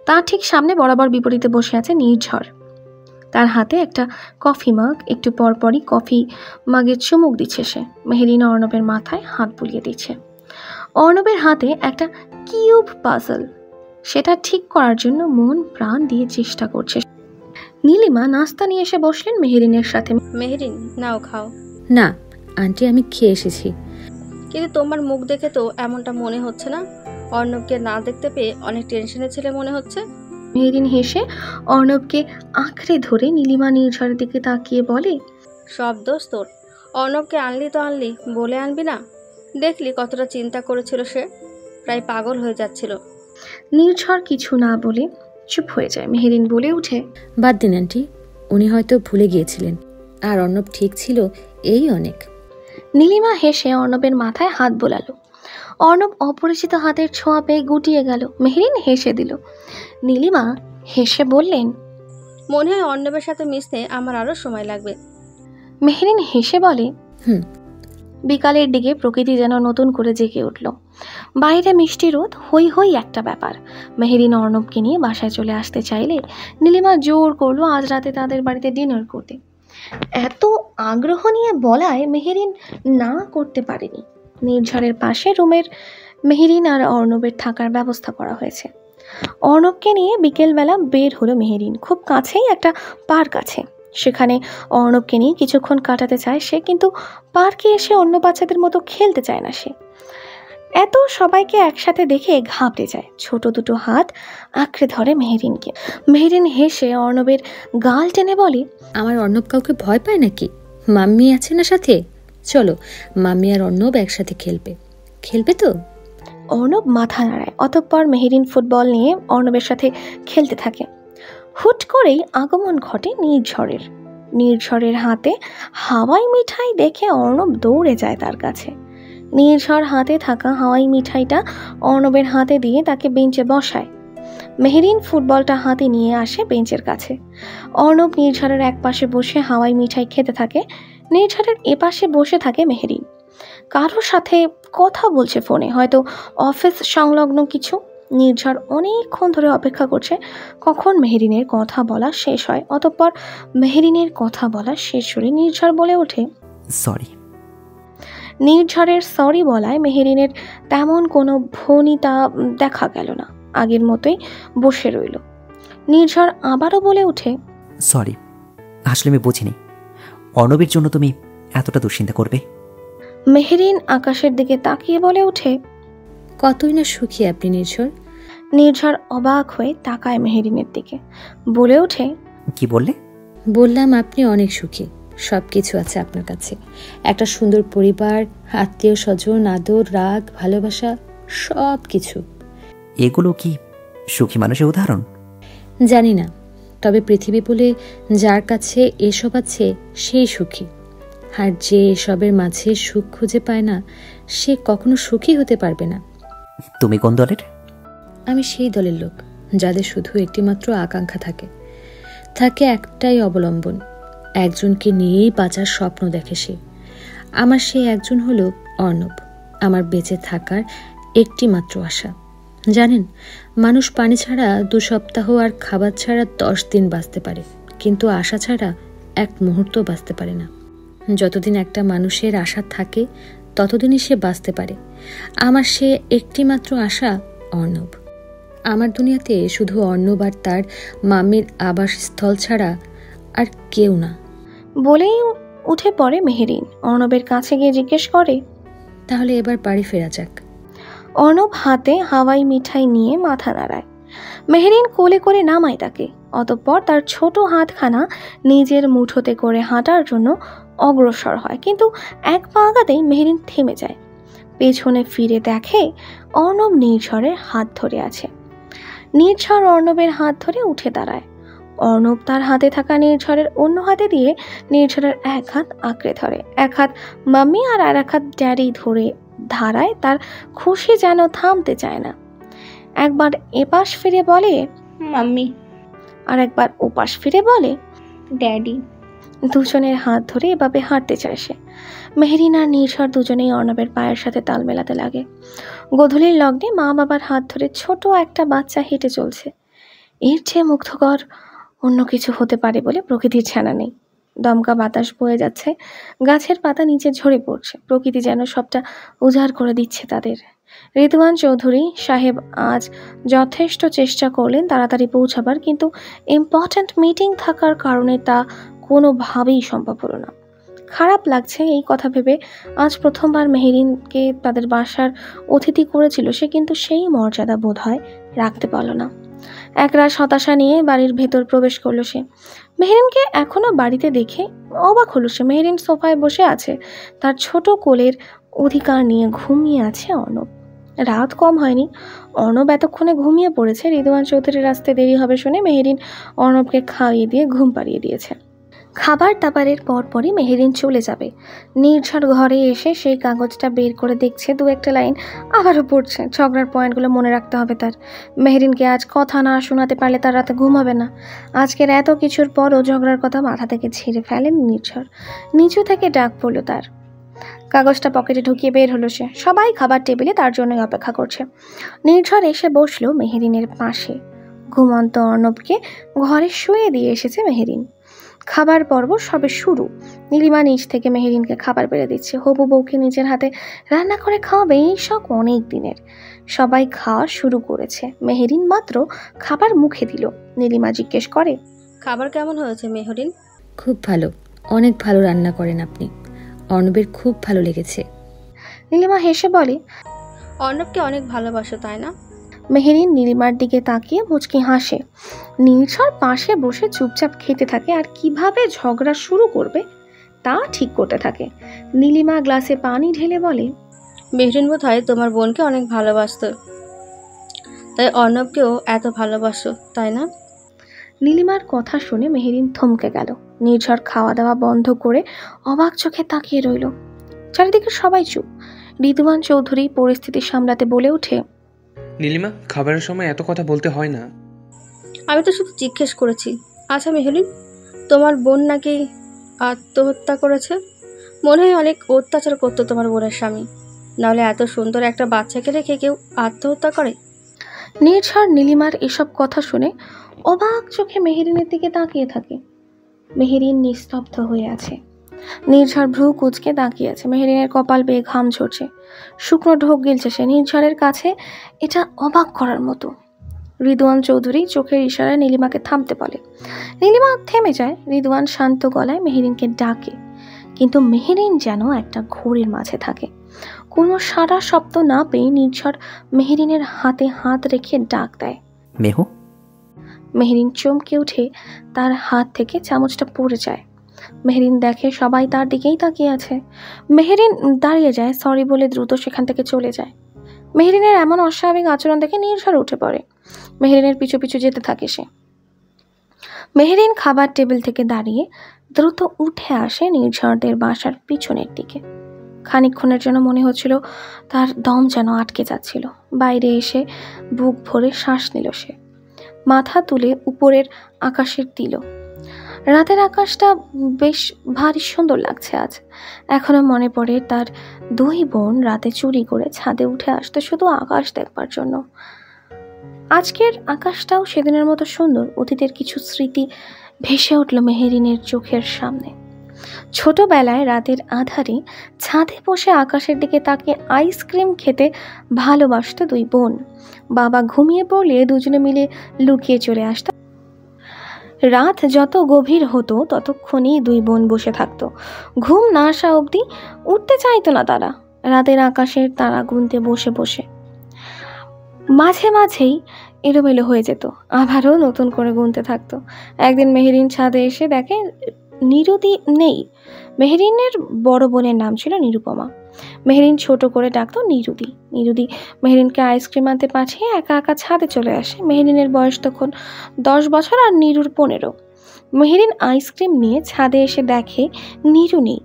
তার ঠিক সামনে বরাবর বিপরীতে বসে আছে নির্ঝর। তার হাতে একটা কফি মাগ। একটু পরপরই কফি মাগের চুমুক দিচ্ছে সে। মেহেরিন অর্ণবের মাথায় হাত বুলিয়ে দিচ্ছে। অর্ণবের হাতে একটা কিউব পাজল, সেটা ঠিক করার জন্য মন প্রাণ দিয়ে চেষ্টা করছে। নীলিমা নাস্তা নিয়ে এসে বসলেন মেহেরিনের সাথে। মেহেরিন, নাও খাও। না আন্টি, আমি খেয়ে এসেছি। কিন্তু তোমার মুখ দেখে তো এমনটা মনে হচ্ছে না। অর্ণবকে না দেখতে পেয়ে অনেক টেনশনে ছিলে মনে হচ্ছে। মেহেরিন হেসে অর্ণবকে আঁকড়ে ধরে নীলিমা নির্ঝরের দিকে তাকিয়ে বলে, সব দোষ তোর। অর্ণবকে আনলি তো আনলি, বলে আনবি না? দেখলি কতটা চিন্তা করেছিল সে, প্রায় পাগল হয়ে যাচ্ছিল। নির্ঝর কিছু না বলে চুপ হয়ে যায়। মেহেরিন বলে উঠে, বাদ দিন আন্টি, উনি হয়তো ভুলে গিয়েছিলেন। আর অর্ণব ঠিক ছিল, এই অনেক। নীলিমা হেসে অর্ণবের মাথায় হাত বোলালো। অর্ণব অপরিচিত হাতের ছোঁয়া পেয়ে গুটিয়ে গেল। মেহেরিন হেসে দিল। নীলিমা হেসে বললেন, মনে হয় অর্ণবের সাথে মিশতে আমার আরও সময় লাগবে। মেহেরিন হেসে বলে, হুম। বিকালের দিকে প্রকৃতি যেন নতুন করে জেগে উঠল। বাইরে মিষ্টি রোদ, হই হই একটা ব্যাপার। মেহেরিন অর্ণবকে নিয়ে বাসায় চলে আসতে চাইলে নীলিমা জোর করলো আজ রাতে তাদের বাড়িতে ডিনার করতে। এত আগ্রহ নিয়ে বলায় মেহেরিন না করতে পারেনি। নির্ঝরের পাশে রুমের মেহেরিন আর অর্ণবের থাকার ব্যবস্থা করা হয়েছে। অর্ণবকে নিয়ে বিকেলবেলা বের হলো মেহেরিন। খুব কাছেই একটা পার্ক আছে, সেখানে অর্ণবকে নিয়ে কিছুক্ষণ কাটাতে চায় সে, কিন্তু পার্কে এসে অন্য বাচ্চাদের মতো খেলতে চায় না সে। এত সবাইকে একসাথে দেখে ঘাবড়ে যায়। ছোট দুটো হাত আঁকড়ে ধরে মেহেরিনকে। মেহেরিন হেসে অর্ণবের গাল টেনে বলে, আমার অর্ণব কাউকে ভয় পায় নাকি? মাম্মি আছে না সাথে, চলো মাম্মি আর অর্ণব একসাথে খেলবে। খেলবে তো? অর্ণব মাথা নাড়ায়। অতঃপর মেহেরিন ফুটবল নিয়ে অর্ণবের সাথে খেলতে থাকে। হুট করেই আগমন ঘটে নির্ঝরের। নির্ঝরের হাতে হাওয়াই মিঠাই দেখে অর্ণব দৌড়ে যায় তার কাছে। নির্ঝর হাতে থাকা হাওয়াই মিঠাইটা অর্ণবের হাতে দিয়ে তাকে বেঞ্চে বসায়। মেহেরিন ফুটবলটা হাতে নিয়ে আসে বেঞ্চের কাছে। অর্ণব নির্ঝরের এক পাশে বসে হাওয়াই মিঠাই খেতে থাকে। নির্ঝরের এপাশে বসে থাকে মেহেরিন। কারোর সাথে কথা বলছে ফোনে, হয়তো অফিস সংলগ্ন কিছু। নির্ঝর অনেকক্ষণ ধরে অপেক্ষা করছে কখন মেহেরিনের কথা বলা শেষ হয়। অতঃপর মেহেরিনের কথা বলা শেষ হলে নির্ঝর বলে ওঠে, সরি। নির্ঝরের সরি বলায় মেহেরিনের তেমন কোনো ভনিতা দেখা গেল না, আগের মতোই বসে রইল। নির্ঝর আবারও বলে ওঠে, সরি, আসলে আমি বুঝিনি অর্ণবের জন্য তুমি এতটা দুশ্চিন্তা করবে। মেহেরিন আকাশের দিকে তাকিয়ে বলে ওঠে, কতই না সুখী আপনি নির্ঝর। নির্ঝর অবাক হয়ে তাকায় মেহেরিনের দিকে, বলে ওঠে, কি বললে? বললাম আপনি অনেক সুখী, সব কিছু আছে আপনার কাছে, একটা সুন্দর পরিবার, আত্মীয় স্বজন, আদর, রাগ, ভালোবাসা, সব কিছু। এগুলো কি সুখী মানুষের উদাহরণ? জানি না, তবে পৃথিবী বলে যার কাছে এসব আছে সেই সুখী, আর যে এসবের মাঝে সুখ খুঁজে পায় না সে কখনো সুখী হতে পারবে না। তুমি কোন দলের? আমি সেই দলের লোক যাদের শুধু একটিমাত্র আকাঙ্ক্ষা থাকে, থাকে একটাই অবলম্বন, একজনকে নিয়েই বাঁচার স্বপ্ন দেখে সে। আমার সেই একজন হলো অর্ণব, আমার বেঁচে থাকার একটিমাত্র আশা। জানেন, মানুষ পানি ছাড়া 2 সপ্তাহ আর খাবার ছাড়া 10 দিন বাঁচতে পারে, কিন্তু আশা ছাড়া 1 মুহূর্ত বাঁচতে পারে না। যতদিন একটা মানুষের আশা থাকে ততদিনই সে বাঁচতে পারে। আমার সে একটিমাত্র আশা অর্ণব। আমার দুনিয়াতে শুধু অর্ণব আর তার মামির আবাসস্থল ছাড়া আর কেউ না। বলেই উঠে পড়ে মেহেরিন। অর্ণবের কাছে গিয়ে জিজ্ঞেস করে, তাহলে এবার বাড়ি ফেরা যাক। অর্ণব হাতে হাওয়াই মিঠাই নিয়ে মাথা নাড়ায়। মেহেরিন কোলে করে নামায় তাকে। অতঃপর তার ছোট হাতখানা নিজের মুঠোতে করে হাঁটার জন্য অগ্রসর হয়, কিন্তু 1 পা আগাতেই মেহেরিন থেমে যায়। পেছনে ফিরে দেখে অর্ণব নির্ঝরের হাত ধরে আছে। নির্ঝর অর্ণবের হাত ধরে উঠে দাঁড়ায়। অর্ণব তার হাতে থাকা নির্ঝরের অন্য হাতে দিয়ে নির্ঝরের 1 হাত আঁকড়ে ধরে, 1 হাত মাম্মি আর 1 হাত ড্যাডি ধরে ধারায়। তার খুশি যেন থামতে চায় না। একবার এপাশ ফিরে বলে মাম্মি, আর একবার ওপাশ ফিরে বলে ড্যাডি। দুজনের হাত ধরে এভাবে হাঁটতে চায় সে। মেহেরিন আর নির্ঝর দুজনেই অর্ণবের পায়ের সাথে তাল মেলাতে লাগে। গোধূলির লগ্নে মা বাবার হাত ধরে ছোট একটা বাচ্চা হেঁটে চলছে। এর চেয়ে মুগ্ধকর অন্য কিছু হতে পারে বলে প্রকৃতির ছানা নেই। দমকা বাতাস বয়ে যাচ্ছে, গাছের পাতা নিচে ঝরে পড়ছে। প্রকৃতি যেন সবটা উজাড় করে দিচ্ছে তাদের। রিদওয়ান চৌধুরী সাহেব আজ যথেষ্ট চেষ্টা করলেন তাড়াতাড়ি পৌঁছাবার, কিন্তু ইম্পর্ট্যান্ট মিটিং থাকার কারণে তা কোনোভাবেই সম্ভব হলো না। খারাপ লাগছে এই কথা ভেবে। আজ প্রথমবার মেহেরিনকে তাদের বাসার অতিথি করেছিল সে, কিন্তু সেই মর্যাদা বোধ হয় রাখতে পারল না। একরাশ হতাশা নিয়ে বাড়ির ভেতর প্রবেশ করলো সে। মেহেরিনকে এখনো বাড়িতে দেখে অবাক হলো সে। মেহেরিন সোফায় বসে আছে, তার ছোট কোলের অধিকার নিয়ে ঘুমিয়ে আছে অর্ণব। রাত কম হয়নি, অর্ণব এতক্ষণে ঘুমিয়ে পড়েছে। রিদওয়ান চৌধুরীর আসতে দেরি হবে শুনে মেহেরিন অর্ণবকে খাইয়ে দিয়ে ঘুম পাড়িয়ে দিয়েছে। খাবার দাবারের পরপরই মেহেরিন চলে যাবে। নির্ঝর ঘরে এসে সেই কাগজটা বের করে দেখছে, 2-1 লাইন আবারও পড়ছে। ঝগড়ার পয়েন্টগুলো মনে রাখতে হবে তার। মেহেরিনকে আজ কথা না শোনাতে পারলে তার রাতে ঘুম হবে না। আজকের এত কিছুর পরও ঝগড়ার কথা মাথা থেকে ঝেড়ে ফেলেন নির্ঝর। নিচু থেকে ডাক পড়ল তার। কাগজটা পকেটে ঢুকিয়ে বের হলো সে। সবাই খাবার টেবিলে তার জন্যই অপেক্ষা করছে। নির্ঝর এসে বসলো মেহেরিনের পাশে। ঘুমন্ত অর্ণবকে ঘরে শুয়ে দিয়ে এসেছে মেহেরিন। খাবার পর্ব সবে শুরু। নীলিমা নিচ থেকে মেহেরিনকে খাবার বেড়ে দিচ্ছে। হবু বউকে নিজের হাতে রান্না করে খাওয়াবে, এই শখ অনেক দিনের। সবাই খাওয়া শুরু করেছে, মেহেরিন মাত্র খাবার মুখে দিল। নীলিমা জিজ্ঞেস করে, খাবার কেমন হয়েছে মেহরিন? খুব ভালো, অনেক ভালো রান্না করেন আপনি, অর্ণবের খুব ভালো লেগেছে। নীলিমা হেসে বলে, অর্ণবকে অনেক ভালোবাসো তাই না? মেহেরিন নীলিমার দিকে তাকিয়ে মুচকি হাসে। নির্ঝর পাশে বসে চুপচাপ খেতে থাকে আর কিভাবে ঝগড়া শুরু করবে তা ঠিক করতে থাকে। নীলিমা গ্লাসে পানি ঢেলে বলে, মেহরিন বোধহয় তোমার বোনকে অনেক ভালোবাসতো, তাই অর্ণবকেও এত ভালোবাসো তাই না? নীলিমার কথা শুনে মেহেরিন থমকে গেল। নির্ঝর খাওয়া দাওয়া বন্ধ করে অবাক চোখে তাকিয়ে রইল। চারিদিকে সবাই চুপ। রিদওয়ান চৌধুরী পরিস্থিতি সামলাতে বলে ওঠে, নীলিমা, খাবারের সময় এত কথা বলতে হয় না। আমি তো শুধু জিজ্ঞেস করেছি। আচ্ছা মেহরিন, তোমার বোন নাকি আত্মহত্যা করেছে? মনে হয় অনেক অত্যাচার করতো তোমার বোনের স্বামী। নাহলে এত সুন্দর একটা বাচ্চাকে রেখে কেউ আত্মহত্যা করে? নির্ঝর নীলিমার এসব কথা শুনে অবাক চোখে মেহেরিনের দিকে তাকিয়ে থাকে। মেহেরিন নিস্তব্ধ হয়ে আছে। নির্ঝর ভ্রু কুঁচকে তাকিয়ে আছে। মেহেরিনের কপাল বেয়ে ঘাম ঝরছে, শুকনো ঢোক গিলছে সে। নির্ঝরের কাছে এটা অবাক করার মতো। রিদওয়ান চৌধুরী চোখের ইশারায় নীলিমাকে থামতে বলে। নীলিমা থেমে যায়। রিদওয়ান শান্ত গলায় মেহেরিনকে ডাকে, কিন্তু মেহেরিন যেন একটা ঘোরের মাঝে থাকে। কোনো সারা শব্দ না পেয়ে নির্ঝর মেহেরিনের হাতে হাত রেখে ডাক দেয়, মেহু। মেহেরিন চমকে উঠে তার হাত থেকে চামচটা পড়ে যায়। মেহেরিন দেখে সবাই তার দিকেই তাকিয়ে আছে। মেহেরিন দাঁড়িয়ে যায়, সরি বলে দ্রুত সেখান থেকে চলে যায়। মেহেরিনের এমন অস্বাভাবিক আচরণ দেখে নির্ঝর উঠে পড়ে। মেহেরিনের পিছু পিছু যেতে থাকে সে। মেহেরিন খাবার টেবিল থেকে দাঁড়িয়ে দ্রুত উঠে আসে নির্ঝরদের বাসার পিছনের দিকে। খানিকক্ষণের জন্য মনে হচ্ছিল তার দম যেন আটকে যাচ্ছিল। বাইরে এসে বুক ভরে শ্বাস নিল সে। মাথা তুলে উপরের আকাশের দিল। রাতের আকাশটা বেশ ভারী সুন্দর লাগছে আজ। এখনো মনে পড়ে তার দুই বোন রাতে চুরি করে ছাদে উঠে আসতো শুধু আকাশ দেখবার জন্য। আজকের আকাশটাও সেদিনের মতো সুন্দর। অতীতের কিছু স্মৃতি ভেসে উঠল মেহেরিনের চোখের সামনে। ছোটবেলায় রাতের আধারে ছাদে বসে আকাশের দিকে তাকিয়ে আইসক্রিম খেতে ভালোবাসত দুই বোন। বাবা ঘুমিয়ে পড়লে দুজনে মিলে লুকিয়ে চলে আসত। রাত যত গভীর হতো ততক্ষণই দুই বোন বসে থাকতো। ঘুম না আসা অবধি উঠতে চাইতো না তারা। রাতের আকাশের তারা গুনতে বসে বসে মাঝে মাঝেই এলোমেলো হয়ে যেত, আবারও নতুন করে গুনতে থাকতো। একদিন মেহেরিন ছাদে এসে দেখে নিরুদি নেই। মেহেরিনের বড় বোনের নাম ছিল নিরুপমা। মেহেরিন ছোট করে ডাকতো নিরুদি। নিরুদি মেহেরিনকে আইসক্রিম আনতে পাঠিয়ে একা একা ছাদে চলে আসে। মেহেরিনের বয়স তখন 10 বছর আর নিরুর 15। মেহেরিন আইসক্রিম নিয়ে ছাদে এসে দেখে নিরু নেই।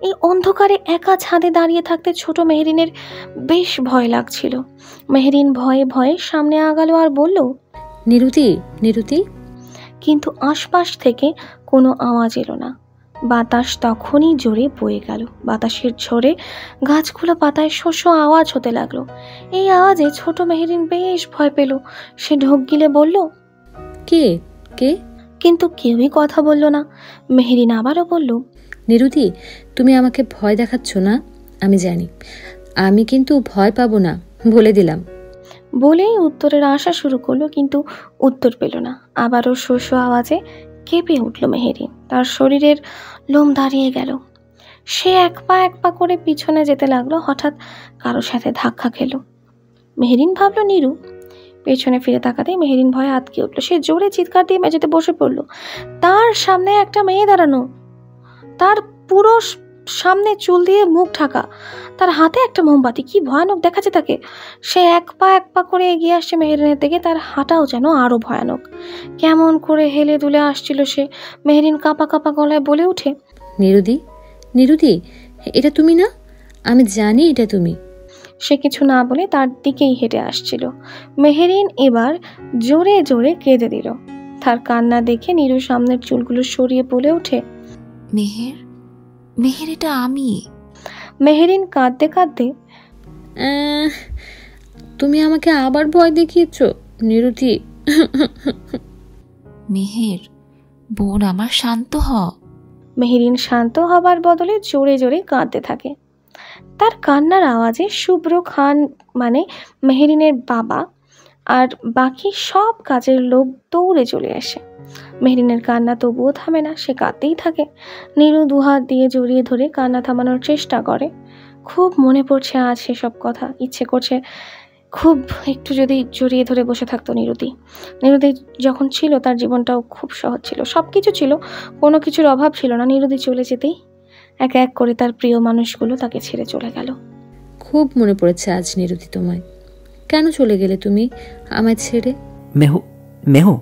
এই অন্ধকারে একা ছাদে দাঁড়িয়ে থাকতে ছোট মেহেরিনের বেশ ভয় লাগছিল। মেহেরিন ভয়ে ভয়ে সামনে আগালো আর বলল, নিরুতি, নিরুতি। কিন্তু আশপাশ থেকে কোনো আওয়াজ এলো না। বাতাস তখনই জোরে বয়ে গেল। বাতাসের ঝড়ে গাছগুলো পাতায় শস্য আওয়াজ হতে লাগলো। এই আওয়াজে ছোট মেহেরিন বেশ ভয় পেল। সে ঢোক গিলে বলল, কে কে? কিন্তু কেউই কথা বলল না। মেহেরিন আবারও বলল, নিরুতি, তুমি আমাকে ভয় দেখাচ্ছ না? আমি জানি, আমি কিন্তু ভয় পাবো না, বলে দিলাম। বলেই উত্তরের আশা শুরু করলো, কিন্তু উত্তর পেল না। আবারও শস্য আওয়াজে কেঁপে উঠল মেহেরিন। তার শরীরের লোম দাঁড়িয়ে গেল। সে এক পা করে পিছনে যেতে লাগলো। হঠাৎ কারো সাথে ধাক্কা খেল। মেহেরিন ভাবলো নিরু। পেছনে ফিরে তাকাতেই মেহেরিন ভয়ে আটকে উঠল। সে জোরে চিৎকার দিয়ে মেঝেতে বসে পড়ল। তার সামনে একটা মেয়ে দাঁড়ানো, তার পুরো সামনে চুল দিয়ে মুখ ঢাকা, তার হাতে একটা মোমবাতি। কি ভয়ানক দেখাচ্ছে তাকে। সে এক পা করে এগিয়ে আসছে মেহেরিনের দিকে। তার হাঁটাও যেন আরো ভয়ানক। কেমন করে হেলে দুলে আসছিল সে। মেহেরিন কাঁপা কাঁপা গলায় বলে ওঠে, নিরুদি, নিরুদি, এটা তুমি না? আমি জানি এটা তুমি। সে কিছু না বলে তার দিকেই হেঁটে আসছিল। মেহেরিন এবার জোরে জোরে কেঁদে দিল। তার কান্না দেখে নিরু সামনের চুলগুলো সরিয়ে বলে ওঠে, মেহের, মেহের, এটা আমি। মেহেরিন কাঁদতে কাঁদতে, তুমি আমাকে আবার ভয় দেখিয়েছ নিরুতি। মেহের, বোন আমার, শান্ত হ। মেহেরিন শান্ত হবার বদলে জোরে জোরে কাঁদতে থাকে। তার কান্নার আওয়াজে শুভ্র খান মানে মেহেরিনের বাবা আর বাকি সব কাজের লোক দৌড়ে চলে আসে। মেহেরিনের কান্না তবুও থামে না, সে কাঁদতেই থাকে। নীরু দুহাত দিয়ে জড়িয়ে ধরে কান্না থামানোর চেষ্টা করে। খুব মনে পড়ছে আজ সেসব কথা। ইচ্ছে করছে খুব একটু যদি জড়িয়ে ধরে বসে থাকতো নিরুদি। নিরুদি যখন ছিল তার জীবনটাও খুব সহজ ছিল, সব কিছু ছিল, কোনো কিছুর অভাব ছিল না। নিরুদি চলে যেতেই এক এক করে তার প্রিয় মানুষগুলো তাকে ছেড়ে চলে গেল। খুব মনে পড়েছে আজ নিরুতি তোমায়। কেন চলে গেলে তুমি আমায় ছেড়ে? মেহু, মেহু।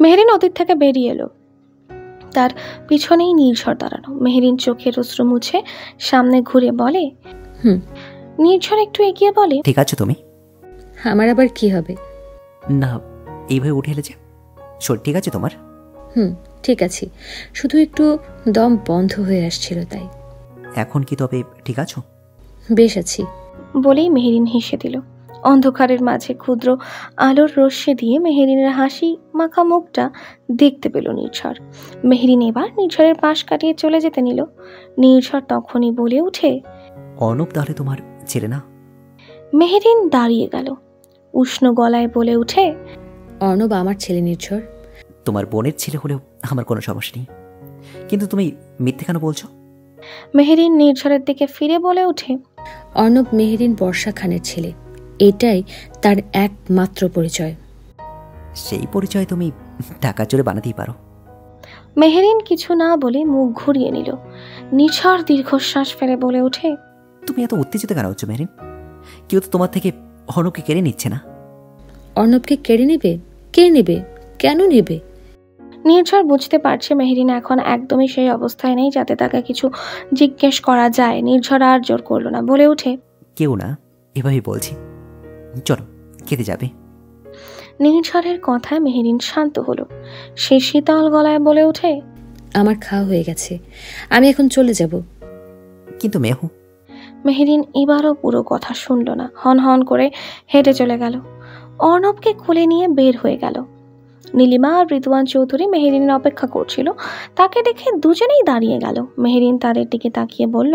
মেহেরিন অতীত থেকে বেরিয়ে এলো। তার পিছনেই নির্ঝর দাঁড়ানো। মেহেরিন চোখের অশ্রু মুছে সামনে ঘুরে বলে, নির্ঝর একটু এগিয়ে বলে, ঠিক আছে তুমি? আমার আবার কি হবে? না, এইভাবে উঠে এলে যে। শরীর ঠিক আছে তোমার? ঠিক আছে, শুধু একটু দম বন্ধ হয়ে আসছিল তাই। এখন কি তবে ঠিক আছো? বেশ আছি। বলেই মেহেরিন হেসে দিল। অন্ধকারের মাঝে ক্ষুদ্র আলোর রশ্মি দিয়ে মেহেরিনের হাসি মাখা মুখটা দেখতে পেল নির্ঝর। মেহেরিন এবার নির্ঝরের পাশ কাটিয়ে চলে যেতে নিল। নির্ঝর তখনই বলে উঠে, অর্ণব তাহলে তোমার ছেলে না? মেহেরিন দাঁড়িয়ে গেল, উষ্ণ গলায় বলে উঠে, অর্ণব আমার ছেলে নির্ঝর। তোমার বোনের ছেলে হলেও আমার কোনো সমস্যা নেই, কিন্তু তুমি মিথ্যে কেন বলছো? মেহেরিন নির্ঝরের দিকে ফিরে বলে উঠে, অর্ণব মেহেরিন বর্ষা খানের ছেলে, এটাই তার একমাত্র পরিচয়। সেই পরিচয় তুমি টাকা জোরে বানাতেই পারো। মেহেরিন কিছু না বলে মুখ ঘুরিয়ে নিল। নির্ঝর দীর্ঘশ্বাস ফেলে বলে ওঠে, তুমি এত উত্তেজিত কেন হচ্ছ মেহেরিন? কেউ তো তোমার থেকে অর্ণবকে কেড়ে নিচ্ছে না। অর্ণবকে কেড়ে নেবে? কে নেবে? কেন নেবে? নির্ঝর বুঝতে পারছে মেহেরিন এখন একদমই সেই অবস্থায় নেই যাতে তাকে কিছু জিজ্ঞেস করা যায়। নির্ঝর আর জোর করলো না, বলে ওঠে, কেউ না, এভাবেই বলছি, চলো খেতে যাবে। নির্ঝরের কথায় মেহেরিন শান্ত হলো। সে শীতল গলায় বলে ওঠে, আমার খাওয়া হয়ে গেছে, আমি এখন চলে যাব। কিন্তু মেহু। মেহেরিন এবারও পুরো কথা শুনল না, হন হন করে হেঁটে চলে গেল। অর্ণবকে কোলে নিয়ে বের হয়ে গেল। নীলিমা আর রিদওয়ান চৌধুরী মেহেরিনের অপেক্ষা করছিল। তাকে দেখে দুজনেই দাঁড়িয়ে গেল। মেহেরিন তাদের দিকে তাকিয়ে বলল,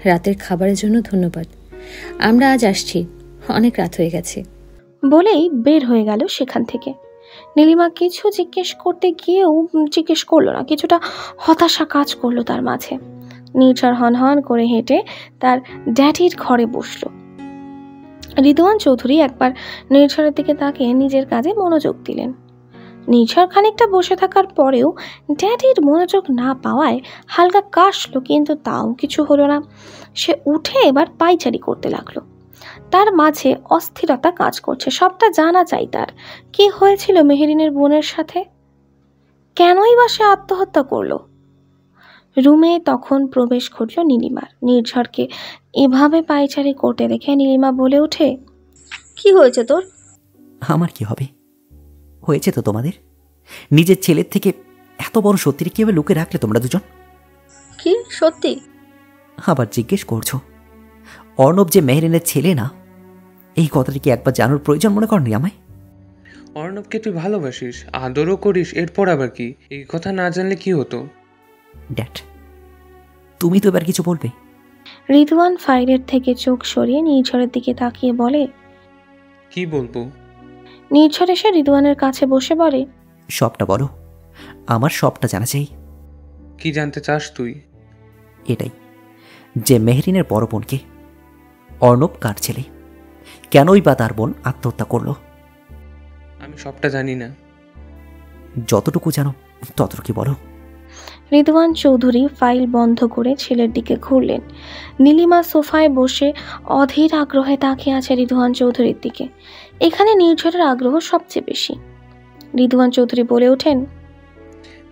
রাতের খাবারের জন্য ধন্যবাদ, আমরা আজ আসছি, অনেক রাত হয়ে গেছে। বলেই বের হয়ে গেল সেখান থেকে। নীলিমা কিছু জিজ্ঞেস করতে গিয়েও জিজ্ঞেস করলো না, কিছুটা হতাশা কাজ করলো তার মাঝে। নির্ঝর হন হন করে হেঁটে তার ড্যাডির ঘরে বসলো। রিদওয়ান চৌধুরী একবার নির্ঝরের দিকে তাকিয়ে নিজের কাজে মনোযোগ দিলেন। নির্ঝর খানিকটা বসে থাকার পরেও ড্যাডির মনোযোগ না পাওয়ায় হালকা কাশলো, কিন্তু তাও কিছু হলো না। সে উঠে এবার পায়চারি করতে লাগলো। তার মাঝে অস্থিরতা কাজ করছে, সবটা জানা চাই তার। কি হয়েছিল মেহেরিনের বোনের সাথে? কেনই বা সে আত্মহত্যা করলো? রুমে তখন প্রবেশ ঘটল নীলিমার। নির্ঝরকে এভাবে পায়চারি করতে দেখে নীলিমা বলে ওঠে, কি হয়েছে তোর? আমার কি হবে? হয়েছে তো তোমাদের। নিজের ছেলের থেকে এত বড় সত্যিটা কিভাবে লুকে রাখলে তোমরা দুজন? কি সত্যি? আবার জিজ্ঞেস করছো? অর্ণব যে মেহেরিনের ছেলে না, এই কথাটা কি একবার জানার প্রয়োজন মনে করনি আমায়? অর্ণবকে তুই ভালোবাসিস, আদরও করিস, এরপর আবার কি? এই কথা না জানলে কি হতো? ড্যাড, তুমি তো এবার কিছু বলবে? রিদওয়ান ফাইলের থেকে চোখ সরিয়ে নির্ঝরের দিকে তাকিয়ে বলে, কি বলবো? নির্ঝর এসে রিদওয়ানের কাছে বসে বলে, সবটা বলো, আমার সবটা জানা চাই। কি জানতে চাস তুই? এটাই, যে মেহেরিনের বড় বোনকে, অর্ণব কার ছেলে, কেনই বা তার বোন আত্মহত্যা করলো? আমি সবটা জানি না। যতটুকু জানো ততটুকু বলো। রিদওয়ান চৌধুরী ফাইল বন্ধ করে ছেলের দিকে ঘুরলেন। নীলিমা সোফায় বসে অধীর আগ্রহে তাকিয়ে আছে রিদওয়ান চৌধুরীর দিকে। এখানে নির্ঝরের আগ্রহ সবচেয়ে বেশি। রিদওয়ান চৌধুরী বলে ওঠেন,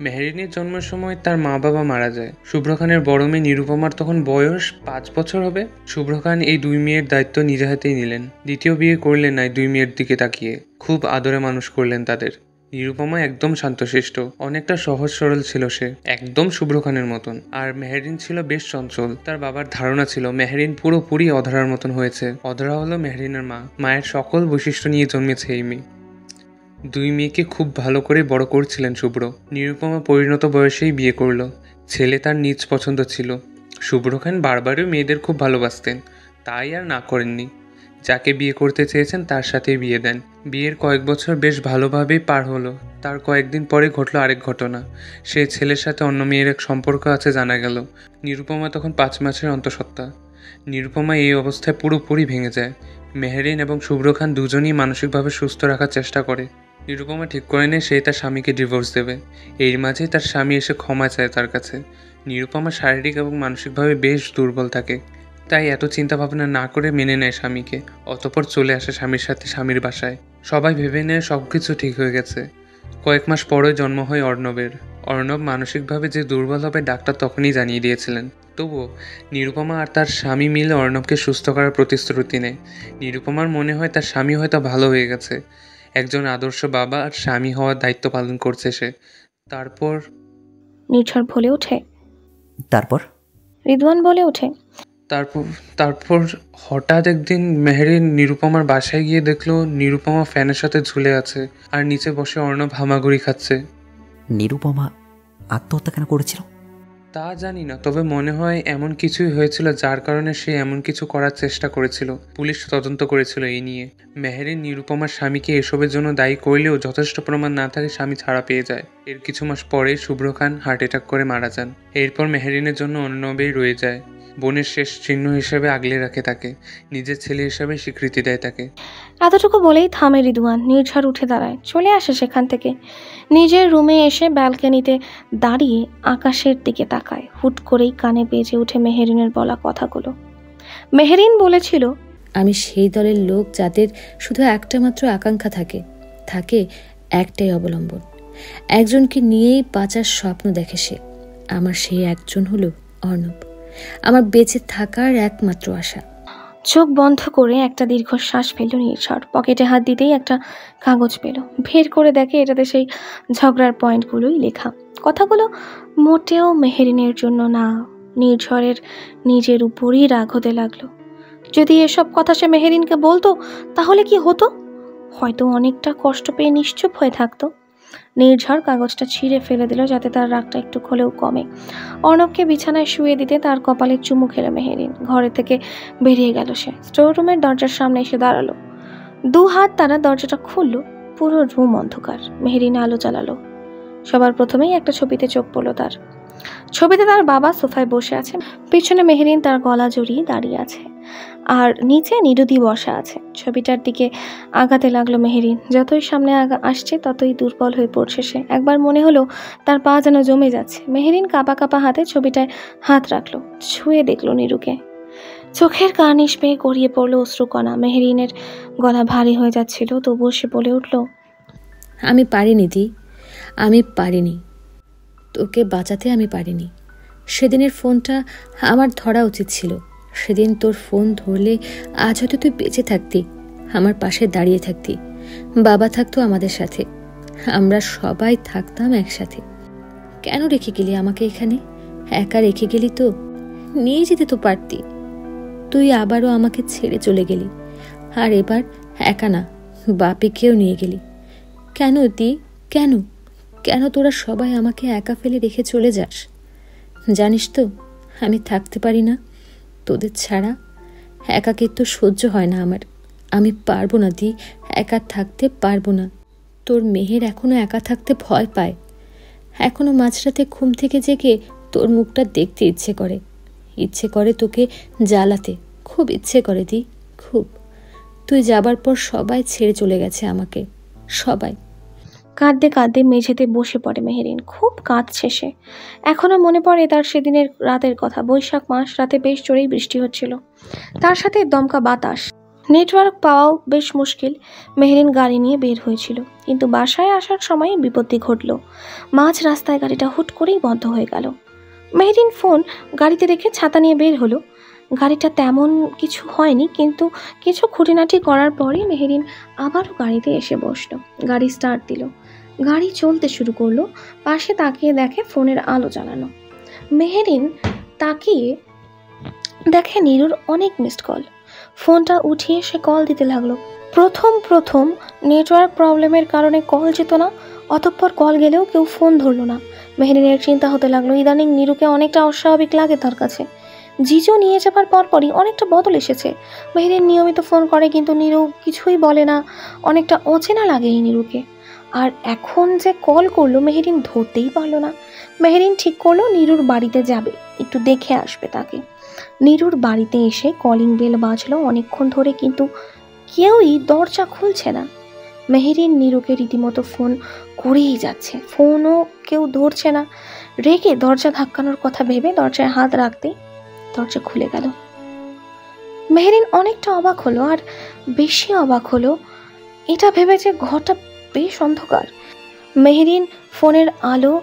মেহেরিনের জন্মের সময় তার মা বাবা মারা যায়। শুভ্র খানের বড় মেয়ে নিরুপমার তখন বয়স 5 বছর হবে। শুভ্র খান এই 2 মেয়ের দায়িত্ব নিজে হাতেই নিলেন। দ্বিতীয় বিয়ে করলেন না, 2 মেয়ের দিকে তাকিয়ে খুব আদরে মানুষ করলেন তাদের। নিরুপমা একদম শান্তশিষ্ট, অনেকটা সহজ সরল ছিল সে, একদম শুভ্র খানের মতন। আর মেহেরিন ছিল বেশ চঞ্চল। তার বাবার ধারণা ছিল মেহেরিন পুরোপুরি অধরার মতন হয়েছে। অধরা হলো মেহেরিনের মা। মায়ের সকল বৈশিষ্ট্য নিয়ে জন্মেছে এই মেয়ে। 2 মেয়েকে খুব ভালো করে বড় করছিলেন শুভ্র। নিরুপমা পরিণত বয়সেই বিয়ে করলো। ছেলে তার নিজ পছন্দ ছিল। শুভ্র খান বারবারই মেয়েদের খুব ভালোবাসতেন, তাই আর না করেননি। যাকে বিয়ে করতে চেয়েছেন তার সাথেই বিয়ে দেন। বিয়ের কয়েক বছর বেশ ভালোভাবেই পার হলো। তার কয়েকদিন পরে ঘটলো আরেক ঘটনা। সে ছেলের সাথে অন্য মেয়ের এক সম্পর্ক আছে জানা গেল। নিরুপমা তখন 5 মাসের অন্তঃসত্ত্বা। নিরুপমা এই অবস্থায় পুরোপুরি ভেঙে যায়। মেহেরিন এবং শুভ্র খান দুজনই মানসিকভাবে সুস্থ রাখার চেষ্টা করে। নিরুপমা ঠিক করে নেয় সে তার স্বামীকে ডিভোর্স দেবে। এর মাঝেই তার স্বামী এসে ক্ষমা চায় তার কাছে। নিরুপমা শারীরিক এবং মানসিকভাবে বেশ দুর্বল থাকে, তাই এত চিন্তা ভাবনা না করে মেনে নেয় স্বামীকে। অতঃপর চলে আসে স্বামীর সাথে স্বামীর বাসায়। সবাই ভেবে নেয় সব কিছু ঠিক হয়ে গেছে। কয়েক মাস পরে জন্ম হয় অর্ণবের। অর্ণব মানসিকভাবে যে দুর্বল হবে ডাক্তার তখনই জানিয়ে দিয়েছিলেন। তবুও নিরুপমা আর তার স্বামী মিলে অর্ণবকে সুস্থ করার প্রতিশ্রুতি নেয়। নিরুপমার মনে হয় তার স্বামী হয়তো ভালো হয়ে গেছে, একজন আদর্শ বাবা আর স্বামী হওয়ার দায়িত্ব পালন করছে সে। তারপর নির্ঝর বলে ওঠে, তারপর? রিদওয়ান বলে ওঠে, তারপর তারপর হঠাৎ একদিন মেহেরিন নিরুপমার বাসায় গিয়ে দেখলো নিরুপমা ফ্যানের সাথে ঝুলে আছে আর নিচে বসে অর্ণব হামাগুড়ি খাচ্ছে। নিরুপমা আত্মহত্যা কেন করেছিল তা জানি না, তবে মনে হয় এমন কিছুই হয়েছিল যার কারণে সে এমন কিছু করার চেষ্টা করেছিল। পুলিশ তদন্ত করেছিল এই নিয়ে। মেহেরিন নিরুপমার স্বামীকে এসবের জন্য দায়ী করলেও যথেষ্ট প্রমাণ না থাকে স্বামী ছাড়া পেয়ে যায়। এর কিছু মাস পরে শুভ্র খান হার্ট অ্যাটাক করে মারা যান। এরপর মেহেরিনের জন্য অর্ণবেই রয়ে যায়। বোনের শেষ চিহ্ন হিসেবে আগলে রাখে তাকে, নিজের ছেলে হিসেবে স্বীকৃতি দেয় তাকে। এতটুকু বলেই থামে রিদওয়ান। নির্ঝর উঠে দাঁড়ায়, চলে আসে সেখান থেকে। নিজের রুমে এসে ব্যালকনিতে দাঁড়িয়ে আকাশের দিকে তাকায়। হুট করেই কানে বেজে ওঠে মেহেরিনের বলা কথাগুলো। মেহেরিন বলেছিল, আমি সেই দলের লোক যাদের শুধু একটা মাত্র আকাঙ্ক্ষা থাকে একটাই অবলম্বন, একজনকে নিয়েই বাঁচার স্বপ্ন দেখে সে। আমার সেই একজন হলো অর্ণব, আমার বেঁচে থাকার একমাত্র আশা। চোখ বন্ধ করে একটা দীর্ঘশ্বাস ফেলল নির্ঝর। পকেটে হাত দিতেই একটা কাগজ পেল। বের করে দেখে এটাতে সেই ঝগড়ার পয়েন্টগুলোই লেখা। কথাগুলো মোটেও মেহেরিনের জন্য না, নির্ঝরের নিজের উপরই রাগ হতে লাগলো। যদি এসব কথা সে মেহেরিনকে বলতো তাহলে কি হতো? হয়তো অনেকটা কষ্ট পেয়ে নিশ্চুপ হয়ে থাকতো। নির্ঝর কাগজটা ছিঁড়ে ফেলে দিল যাতে তার রাগটা একটু হলেও কমে। অর্ণবকে বিছানায় শুয়ে দিতে তার কপালে চুমু খেলো মেহেরিন। ঘরে থেকে বেরিয়ে গেল সে। স্টোর রুমের দরজার সামনে এসে দাঁড়ালো। দু হাত তারা দরজাটা খুললো। পুরো রুম অন্ধকার। মেহেরিন আলো জ্বালালো। সবার প্রথমেই একটা ছবিতে চোখ পড়লো তার। ছবিতে তার বাবা সোফায় বসে আছে, পিছনে মেহেরিন তার গলা জড়িয়ে দাঁড়িয়ে আছে, আর নিচে নিরুদি বসা আছে। ছবিটার দিকে আগাতে লাগলো মেহেরিন। যতই সামনে আসছে ততই দুর্বল হয়ে পড়ছে সে। একবার মনে হলো তার পা যেন জমে যাচ্ছে। মেহেরিন কাঁপা কাঁপা হাতে ছবিটায় হাত রাখলো, ছুঁয়ে দেখলো নিরুকে। চোখের কার্নিশ পেয়ে গড়িয়ে পড়লো অশ্রুকণা। মেহেরিনের গলা ভারী হয়ে যাচ্ছিল, তবুও সে বলে উঠল, আমি পারিনি দি, আমি পারিনি, তোকে বাঁচাতে আমি পারিনি। সেদিনের ফোনটা আমার ধরা উচিত ছিল। সেদিন তোর ফোন ধরলে আজ হয়তো তুই বেঁচে থাকতি, আমার পাশে দাঁড়িয়ে থাকতি, বাবা থাকতো আমাদের সাথে, আমরা সবাই থাকতাম একসাথে। কেন রেখে গেলি আমাকে এখানে? একা রেখে গেলি তো? নিয়ে যেতে তো পারতি। তুই আবারও আমাকে ছেড়ে চলে গেলি, আর এবার একা না, বাপিকেও নিয়ে গেলি। কেন দি, কেন কেন তোরা সবাই আমাকে একা ফেলে রেখে চলে যাস? জানিস তো আমি থাকতে পারি না তোদের ছাড়া। একাকিত্ব সহ্য হয় না আমার। আমি পারবো না দি, একা থাকতে পারবো না। তোর মেহের এখনো একা থাকতে ভয় পায়। এখনো মাঝরাতে ঘুম থেকে জেগে তোর মুখটা দেখতে ইচ্ছে করে তোকে জ্বালাতে, খুব ইচ্ছে করে দি, খুব। তুই যাবার পর সবাই ছেড়ে চলে গেছে আমাকে, সবাই। কাঁদতে কাঁদতে মেঝেতে বসে পড়ে মেহেরিন। খুব কাঁদছে সে। এখনো মনে পড়ে তার সেদিনের রাতের কথা। বৈশাখ মাস, রাতে বেশ জোরেই বৃষ্টি হচ্ছিল, তার সাথে দমকা বাতাস। নেটওয়ার্ক পাওয়াও বেশ মুশকিল। মেহেরিন গাড়ি নিয়ে বের হয়েছিল, কিন্তু বাসায় আসার সময় বিপত্তি ঘটল। মাঝ রাস্তায় গাড়িটা হুট করেই বন্ধ হয়ে গেল। মেহেরিন ফোন গাড়িতে রেখে ছাতা নিয়ে বের হলো। গাড়িটা তেমন কিছু হয়নি, কিন্তু কিছু খুঁটিনাটি করার পরই মেহেরিন আবারও গাড়িতে এসে বসলো। গাড়ি স্টার্ট দিল, গাড়ি চলতে শুরু করলো। পাশে তাকিয়ে দেখে ফোনের আলো জ্বালানো। মেহেরিন তাকিয়ে দেখে নীরুর অনেক মিসড কল। ফোনটা উঠিয়ে সে কল দিতে লাগলো। প্রথম নেটওয়ার্ক প্রবলেমের কারণে কল যেত না, অতঃপর কল গেলেও কেউ ফোন ধরলো না। মেহেরিনের চিন্তা হতে লাগলো, ইদানিং নীরুকে অনেকটা অস্বাভাবিক লাগে তার কাছে। জিজু নিয়ে যাবার পরপরই অনেকটা বদল এসেছে। মেহেরিন নিয়মিত ফোন করে, কিন্তু নীরু কিছুই বলে না। অনেকটা অচেনা লাগে এই নীরুকে। আর এখন যে কল করলো মেহেরিন ধরতেই পারলো না। মেহেরিন ঠিক করলো নীরুর বাড়িতে যাবে, একটু দেখে আসবে তাকে। নীরুর বাড়িতে এসে কলিং বেল বাজলো অনেকক্ষণ ধরে, কিন্তু কেউই দরজা খুলছে না। মেহেরিন নীরুকে রীতিমতো ফোন করেই যাচ্ছে, ফোনও কেউ ধরছে না। রেগে দরজা ধাক্কানোর কথা ভেবে দরজায় হাত রাখতেই দরজা খুলে গেল। মেহেরিন অনেকটা অবাক হলো, আর বেশি অবাক হলো এটা ভেবে যে ঘরটা বেশ অন্ধকার। মেহেরিন ফোনের আলো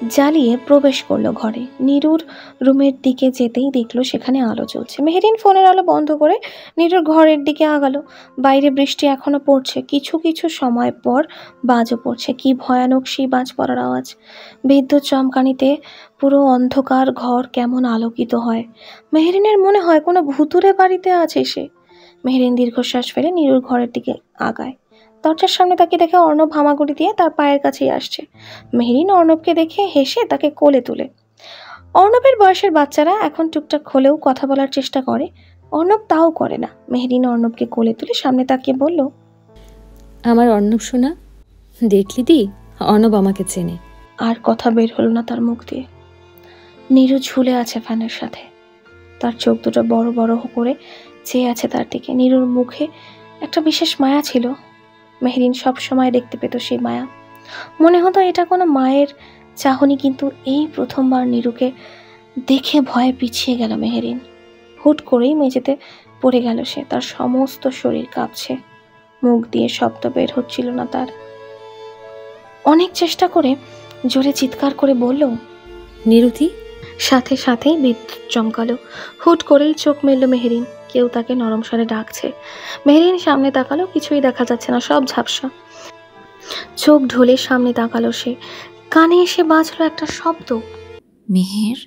জ্বালিয়ে প্রবেশ করলো ঘরে। নীরুর রুমের দিকে যেতেই দেখলো সেখানে আলো জ্বলছে। মেহেরিন ফোনের আলো বন্ধ করে নীরুর ঘরের দিকে আগালো। বাইরে বৃষ্টি এখনো পড়ছে, কিছু কিছু সময় পর বাজও পড়ছে। কি ভয়ানক সেই বাজ পড়ার আওয়াজ! বিদ্যুৎ চমকানিতে পুরো অন্ধকার ঘর কেমন আলোকিত হয়। মেহেরিনের মনে হয় কোনো ভুতুরে বাড়িতে আছে সে। মেহেরিন দীর্ঘশ্বাস ফেলে নীরুর ঘরের দিকে আগায়। দরজার সামনে তাকে দেখে অর্ণব হামাগুড়ি দিয়ে তার পায়ের কাছেই আসছে। মেহেরিন অর্ণবকে দেখে হেসে তাকে কোলে তুলে। অর্ণবের বয়সের বাচ্চারা এখন টুকটাক হলেও কথা বলার চেষ্টা করে, অর্ণব তাও করে না। মেহেরিন অর্ণবকে কোলে তুলে সামনে তাকিয়ে বলল, আমার অর্ণব শোনা, দেখলি দি অর্ণব আমাকে চেনে। আর কথা বের হলো না তার মুখ দিয়ে। নীরু ঝুলে আছে ফ্যানের সাথে, তার চোখ দুটো বড় বড় করে চেয়ে আছে তার দিকে। নীরুর মুখে একটা বিশেষ মায়া ছিল। মেহেরিন সব সময় দেখতে পেত সেই মায়া। মনে হতো এটা কোনো মায়ের চাহনি, কিন্তু এই প্রথমবার নীরুকে দেখে ভয়ে পিছিয়ে গেল মেহেরিন। হুট করেই মেঝেতে পড়ে গেল সে। তার সমস্ত শরীর কাঁপছে, মুখ দিয়ে শব্দ বের হচ্ছিল না তার। অনেক চেষ্টা করে জোরে চিৎকার করে বলল, নিরুতি। সাথে সাথেই বিদ্যুৎ চমকালো। হুট করেই চোখ মেলল মেহেরিন। কেউ তাকে নরম স্বরে ডাকছে। মেহেরিন সামনে তাকালো, কিছুই দেখা যাচ্ছে না, সব ঝাপসা। চোখ ঢুলে সামনে তাকালো সে। কানে এসে বাজলো একটা শব্দ, মেহের।